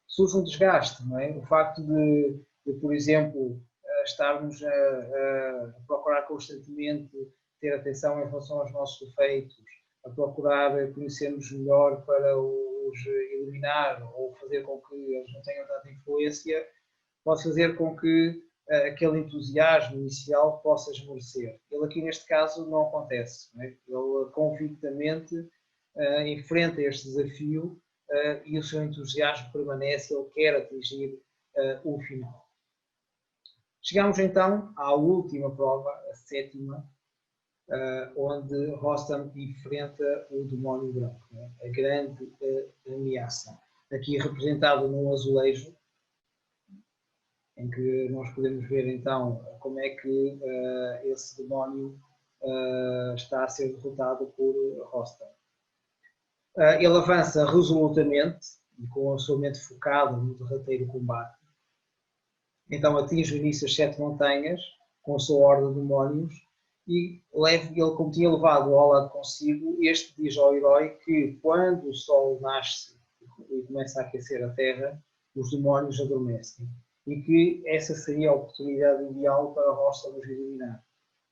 surge um desgaste, não é? O facto de por exemplo, estarmos a procurar constantemente ter atenção em relação aos nossos defeitos, a procurar conhecer-nos melhor para os eliminar ou fazer com que eles não tenham tanta influência, pode fazer com que aquele entusiasmo inicial possa esmorecer. Ele aqui, neste caso, não acontece. Não é? Ele convictamente enfrenta este desafio e o seu entusiasmo permanece, ele quer atingir o final. Chegamos então à última prova, a sétima, onde Rostam enfrenta o demónio branco, né? A grande ameaça. Aqui representado num azulejo, em que nós podemos ver então como é que esse demónio está a ser derrotado por Rostam. Ele avança resolutamente e com a sua mente focada no derradeiro combate. Então atinge o início das 7 montanhas com a sua horda de demónios e ele, como tinha levado ao lado consigo, este diz ao herói que quando o sol nasce e começa a aquecer a terra, os demónios adormecem e que essa seria a oportunidade ideal para Rostam os eliminar.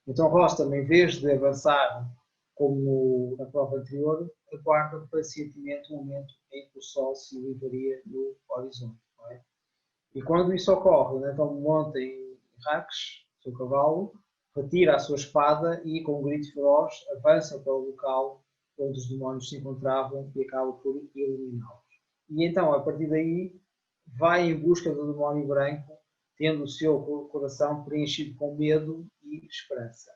Então Rostam, em vez de avançar como na prova anterior, aguarda pacientemente o momento em que o sol se elevaria no horizonte. Não é? E quando isso ocorre, então monta em Raques, seu cavalo, retira a sua espada e, com um grito feroz, avança para o local onde os demónios se encontravam e acaba por eliminá-los. E então, a partir daí, vai em busca do demónio branco, tendo o seu coração preenchido com medo e esperança.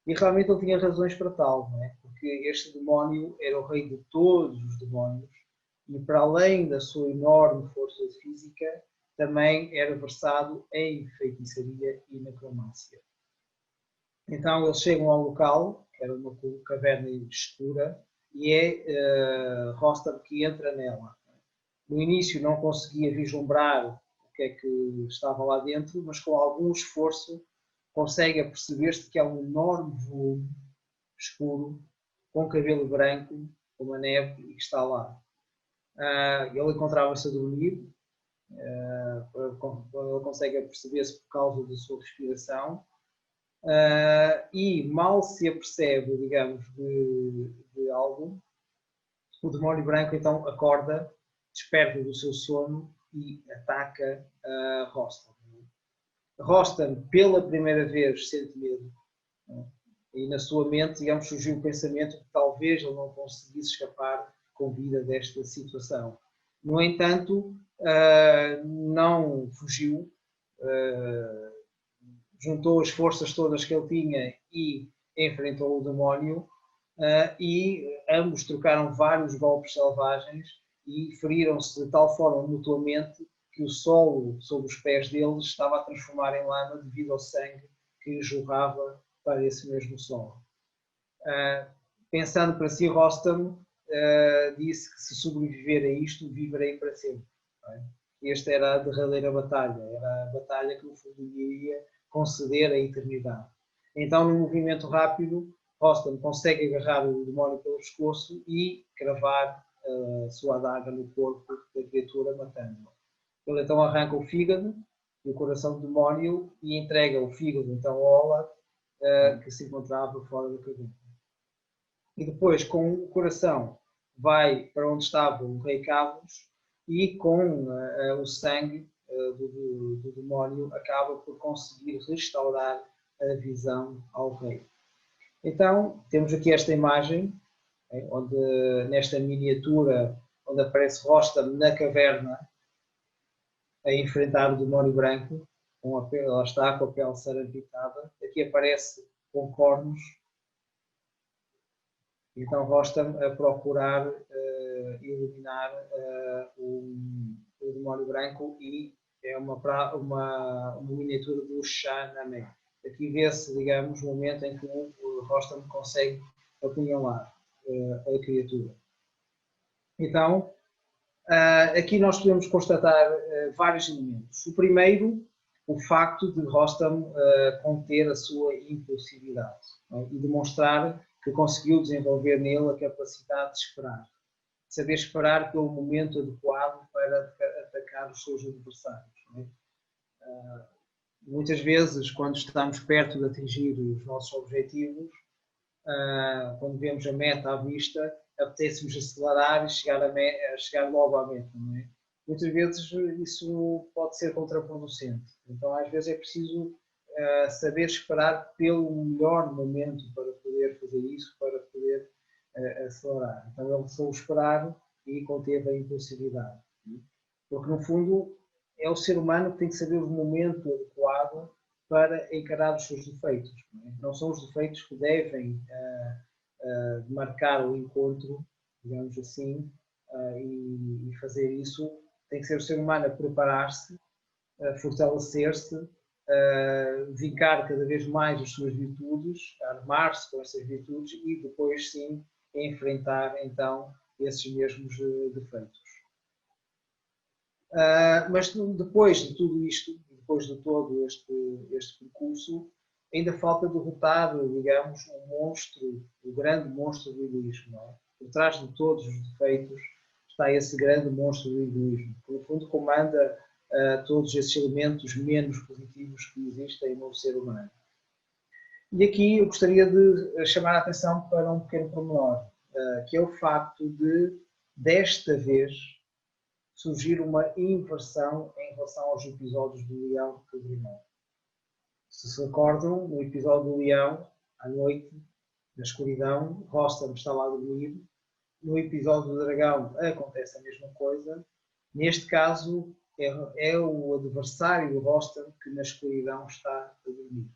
E realmente ele tinha razões para tal, não é? Porque este demónio era o rei de todos os demónios e, para além da sua enorme força física, também era versado em feitiçaria e necrománcia. Então eles chegam ao local, que era uma caverna escura, e é Rostam que entra nela. No início não conseguia vislumbrar o que é que estava lá dentro, mas com algum esforço consegue aperceber-se que é um enorme volume escuro, com cabelo branco, como a neve, e que está lá. Ele encontrava-se a dormir, ele consegue aperceber-se por causa da sua respiração, e mal se apercebe, digamos, de algo, o demónio branco então acorda, desperta do seu sono e ataca Rostam. Rostam, pela primeira vez, sente medo. E na sua mente, digamos, surgiu o pensamento que talvez ele não conseguisse escapar com vida desta situação. No entanto, não fugiu, juntou as forças todas que ele tinha e enfrentou o demónio, e ambos trocaram vários golpes selvagens e feriram-se de tal forma mutuamente que o solo sob os pés deles estava a transformar em lama devido ao sangue que jorrava para esse mesmo solo. Pensando para si, Rostam disse que se sobreviver a isto, viverei para sempre. Esta era a derradeira batalha, era a batalha que no fundo iria conceder a eternidade. Então, num movimento rápido, Rostam consegue agarrar o demónio pelo pescoço e cravar a sua adaga no corpo da criatura, matando-o. Ele então arranca o fígado e o coração do demónio e entrega o fígado então ao Olaf, que se encontrava fora da caverna. E depois, com o coração, vai para onde estava o rei Cavos e com o sangue do demónio acaba por conseguir restaurar a visão ao rei. Então, temos aqui esta imagem, onde, nesta miniatura, onde aparece Rostam na caverna, a enfrentar o demónio branco, ela está com a pele sarampitada. Aqui aparece com cornos. Então Rostam a procurar eliminar o demónio branco e é uma miniatura do Shahnameh. Aqui vê-se, digamos, o momento em que o Rostam consegue apunhalar a criatura. Então, aqui nós podemos constatar vários elementos. O primeiro, o facto de Rostam conter a sua impulsividade, e demonstrar que conseguiu desenvolver nele a capacidade de esperar. Saber esperar pelo momento adequado para atacar os seus adversários. Muitas vezes, quando estamos perto de atingir os nossos objetivos, quando vemos a meta à vista, apetece-nos acelerar e chegar logo à meta, não é? Muitas vezes isso pode ser contraproducente. Então, às vezes é preciso saber esperar pelo melhor momento para poder fazer isso, para poder acelerar. Então, ele soube esperar e conteve a impulsividade. Porque, no fundo, é o ser humano que tem que saber o momento adequado para encarar os seus defeitos. Não são os defeitos que devem marcar o encontro, digamos assim, e fazer isso. Tem que ser o ser humano a preparar-se, a fortalecer-se, a vincar cada vez mais as suas virtudes, a armar-se com essas virtudes e depois sim enfrentar então esses mesmos defeitos. Mas depois de tudo isto, depois de todo este percurso, ainda falta derrotar, digamos, o monstro, o grande monstro do egoísmo. Não é? Por trás de todos os defeitos está esse grande monstro do egoísmo, que no fundo comanda todos esses elementos menos positivos que existem no ser humano. E aqui eu gostaria de chamar a atenção para um pequeno pormenor, que é o facto de, desta vez, surgir uma inversão em relação aos episódios do Leão e do Dragão. Se recordam, no episódio do Leão, à noite, na escuridão, Rostam estava a dormir. No episódio do Dragão acontece a mesma coisa. Neste caso, é o adversário do Rostam que na escuridão está a dormir.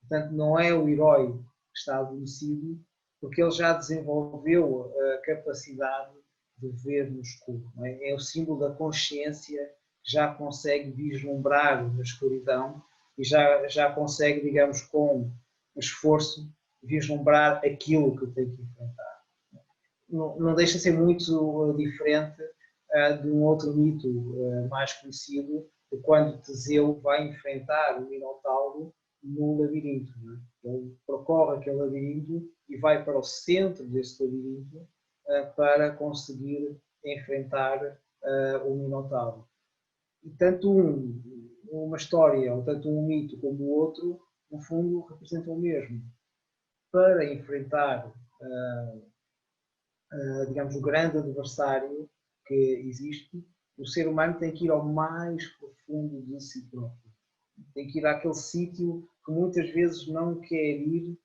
Portanto, não é o herói que está adormecido, porque ele já desenvolveu a capacidade de ver no escuro. É o símbolo da consciência que já consegue vislumbrar na escuridão e já consegue, digamos, com esforço, vislumbrar aquilo que tem que enfrentar. Não deixa de ser muito diferente de um outro mito mais conhecido, de quando Teseu vai enfrentar o Minotauro no labirinto. Ele percorre aquele labirinto e vai para o centro desse labirinto para conseguir enfrentar o Minotauro. E tanto uma história, ou tanto um mito como o outro, no fundo, representam o mesmo. Para enfrentar, digamos, o grande adversário que existe, o ser humano tem que ir ao mais profundo de si próprio. Tem que ir àquele sítio que muitas vezes não quer ir,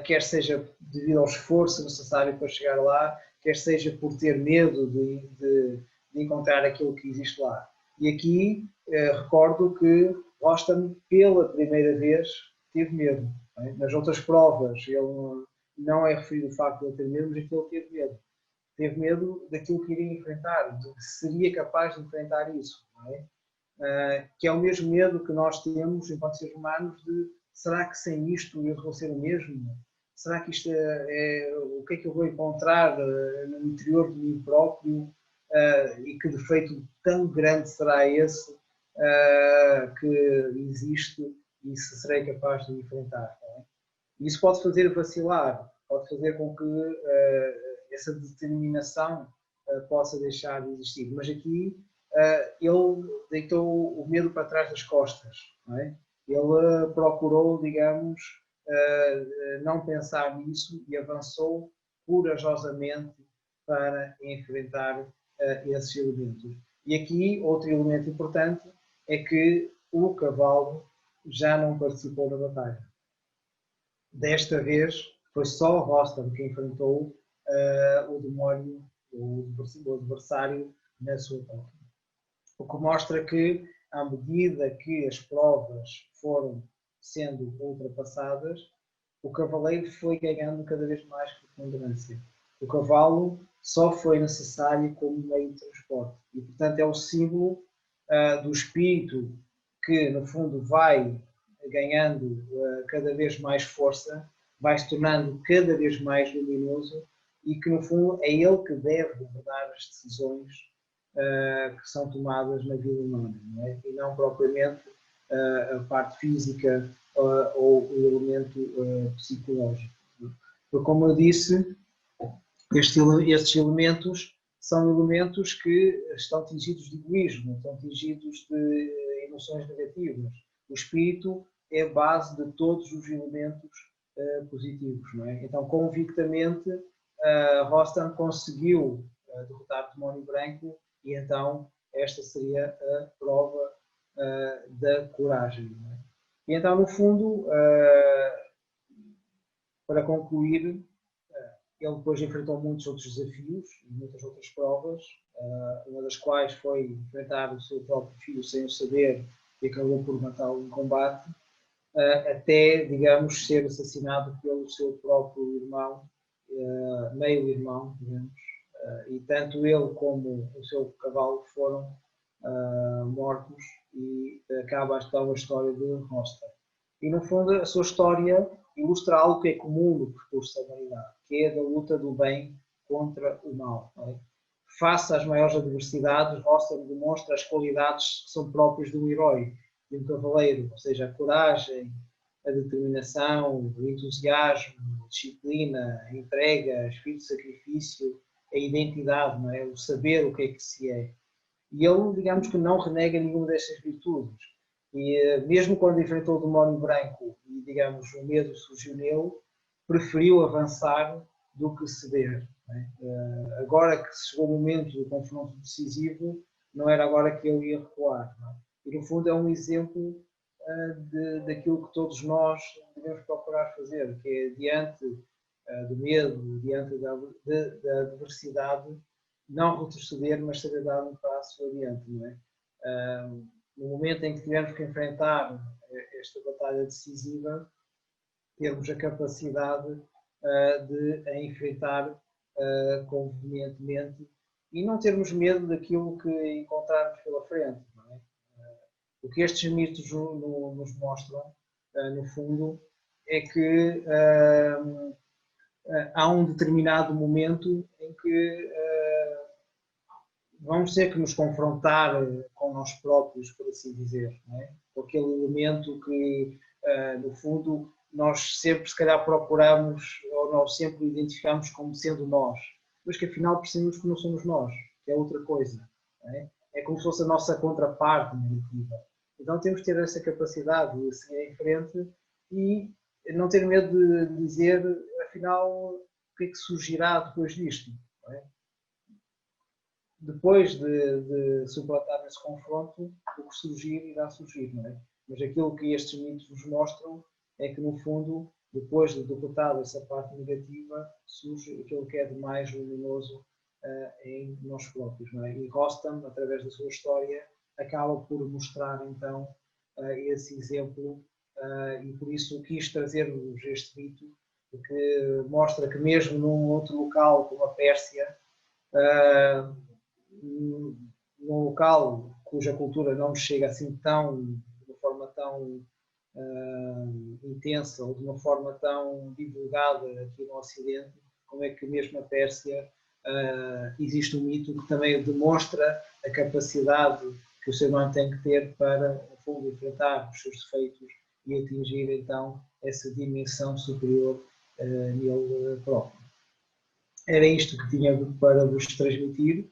quer seja devido ao esforço necessário para chegar lá, quer seja por ter medo de encontrar aquilo que existe lá. E aqui recordo que Rostam, pela primeira vez, teve medo. Não é? Nas outras provas, ele não é referido o facto de ele ter medo, mas aqui ele teve medo. Teve medo daquilo que iria enfrentar, de que seria capaz de enfrentar isso. Não é? Que é o mesmo medo que nós temos, enquanto seres humanos, de será que sem isto eu vou ser o mesmo? Será que isto o que é que eu vou encontrar no interior de mim próprio? E que defeito tão grande será esse que existe e se serei capaz de enfrentar? Não é? Isso pode fazer vacilar, pode fazer com que essa determinação possa deixar de existir. Mas aqui ele deitou o medo para trás das costas. Não é? Ele procurou, digamos, não pensar nisso e avançou corajosamente para enfrentar esses elementos. E aqui, outro elemento importante é que o cavalo já não participou da batalha. Desta vez, foi só Rostam que enfrentou o demónio, o adversário, na sua torre. O que mostra que, à medida que as provas foram sendo ultrapassadas, o cavaleiro foi ganhando cada vez mais preponderância. O cavalo só foi necessário como meio de transporte. E, portanto, é o símbolo do espírito que, no fundo, vai ganhando cada vez mais força, vai se tornando cada vez mais luminoso e que, no fundo, é ele que deve governar as decisões que são tomadas na vida humana, não é? E não propriamente a parte física ou o elemento psicológico. Porque, como eu disse, estes elementos são elementos que estão tingidos de egoísmo, estão tingidos de emoções negativas. O espírito é a base de todos os elementos positivos. Não é? Então, convictamente, Rostam conseguiu derrotar o demónio branco e então esta seria a prova da coragem. Não é? E então, no fundo, para concluir, ele depois enfrentou muitos outros desafios, muitas outras provas, uma das quais foi enfrentar o seu próprio filho sem o saber e acabou por matá-lo em combate, até, digamos, ser assassinado pelo seu próprio irmão, meio-irmão, digamos, e tanto ele como o seu cavalo foram mortos e acaba então a história de Rostam. E, no fundo, a sua história ilustra algo que é comum no percurso da humanidade, que é a da luta do bem contra o mal. Não é? Face às maiores adversidades, Rostam demonstra as qualidades que são próprias de um herói, de um cavaleiro, ou seja, a coragem, a determinação, o entusiasmo, a disciplina, a entrega, espírito de sacrifício, a identidade, não é? O saber o que é que se é. E ele, digamos que não renega nenhuma destas virtudes. E mesmo quando enfrentou o demónio branco e, digamos, o medo surgiu nele, preferiu avançar do que ceder. Agora que chegou o momento do confronto decisivo, não era agora que ele ia recuar. Não é? E, no fundo, é um exemplo daquilo que todos nós devemos procurar fazer, que é diante do medo, diante da adversidade, não retroceder, mas saber dar um passo adiante. Não é? No momento em que tivermos que enfrentar esta batalha decisiva, termos a capacidade de a enfrentar convenientemente e não termos medo daquilo que encontrarmos pela frente. Não é? O que estes mitos nos mostram, no fundo, é que há um determinado momento em que vamos ter que nos confrontar com nós próprios, por assim dizer, não é? Com aquele elemento que, no fundo, nós sempre, se calhar, procuramos ou nós sempre identificamos como sendo nós, mas que afinal percebemos que não somos nós, que é outra coisa. Não é? É como se fosse a nossa contraparte negativa. Então temos que ter essa capacidade de seguir em frente e não ter medo de dizer, afinal, o que é que surgirá depois disto. Não é? Depois de suplantar esse confronto, o que surgir irá surgir, não é? Mas aquilo que estes mitos nos mostram é que, no fundo, depois de derrotar essa parte negativa, surge aquilo que é de mais luminoso em nós próprios, não é? E Rostam, através da sua história, acaba por mostrar, então, esse exemplo e por isso quis trazer-vos este mito, porque mostra que mesmo num outro local como a Pérsia, num local cuja cultura não nos chega assim de uma forma tão intensa ou de uma forma tão divulgada aqui no Ocidente, como é que mesmo a Pérsia existe um mito que também demonstra a capacidade que o ser humano tem que ter para, no fundo, enfrentar os seus defeitos e atingir então essa dimensão superior nele próprio. Era isto que tinha para vos transmitir.